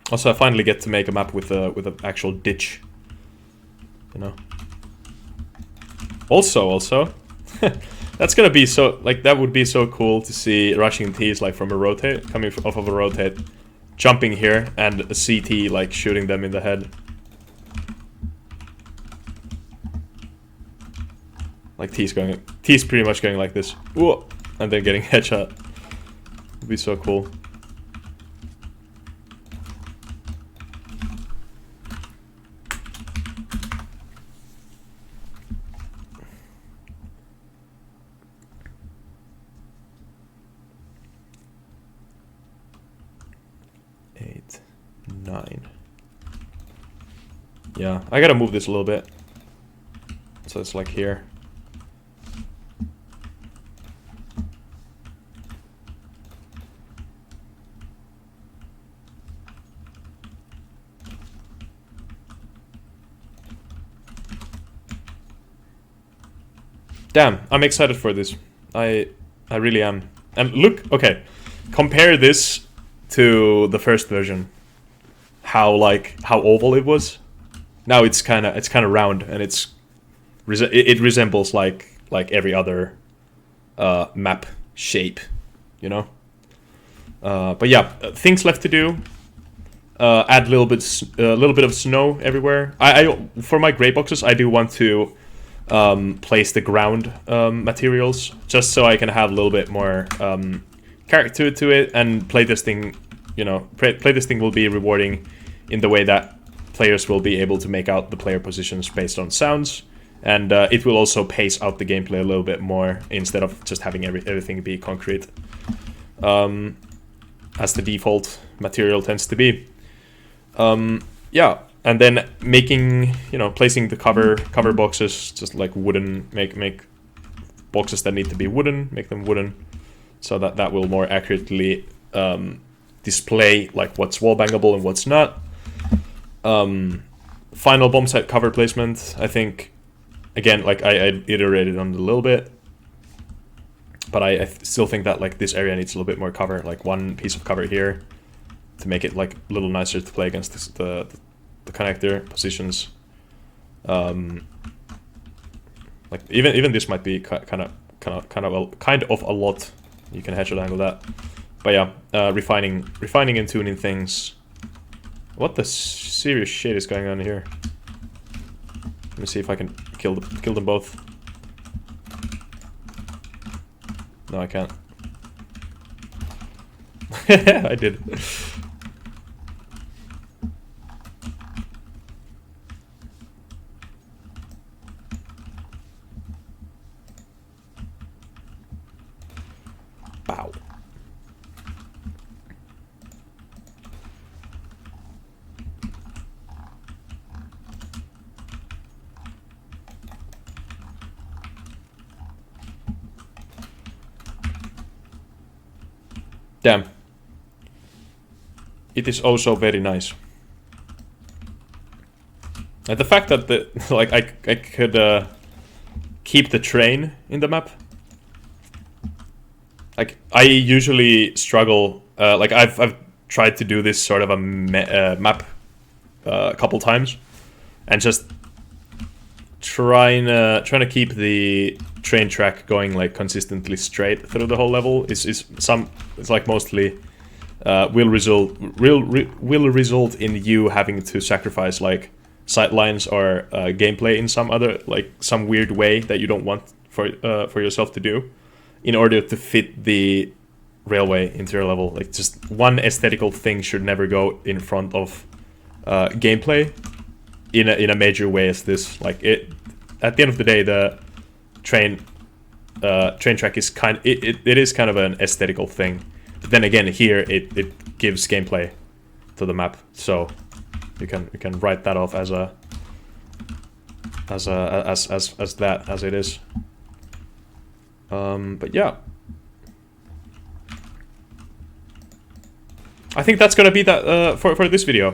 Also, I finally get to make a map with an actual ditch, you know. Also, that's gonna be so, like, that would be so cool to see rushing T's like from a rotate, coming off of a rotate, jumping here, and a CT like shooting them in the head. Like T's pretty much going like this, whoa, and then getting headshot. Would be so cool. Yeah, I gotta move this a little bit. So it's like here. Damn, I'm excited for this. I really am. And look, okay, compare this to the first version. How oval it was. Now it's kind of round, and it resembles like every other map shape, you know. But yeah, things left to do. Add a little bit of snow everywhere. I for my gray boxes, I do want to place the ground materials just so I can have a little bit more character to it, and playtesting. You know, playtesting will be rewarding in the way that players will be able to make out the player positions based on sounds, and it will also pace out the gameplay a little bit more instead of just having everything be concrete, as the default material tends to be. Yeah, and then making, you know, placing the cover boxes just like wooden, make boxes that need to be wooden, make them wooden, so that will more accurately display like what's wall bangable and what's not. Final bomb site cover placement, I think, again, like I iterated on it a little bit, but I still think that like this area needs a little bit more cover, like one piece of cover here to make it like a little nicer to play against the connector positions. Like even this might be kind of a lot. You can headshot angle that, but yeah, refining and tuning things. What the serious shit is going on here? Let me see if I can kill them both. No, I can't. I did. Bow. Damn. It is also very nice. And the fact that the like I could keep the train in the map. Like I usually struggle. Like I've tried to do this sort of a map a couple times, and just trying to keep the train track going like consistently straight through the whole level is like mostly will result in you having to sacrifice like sightlines or gameplay in some weird way that you don't want for yourself to do in order to fit the railway into your level. Like just one aesthetical thing should never go in front of gameplay in a major way as this. Like it at the end of the day, the train track is it is kind of an aesthetical thing. But then again, here it gives gameplay to the map, so you can write that off as it is. But yeah, I think that's gonna be that for this video.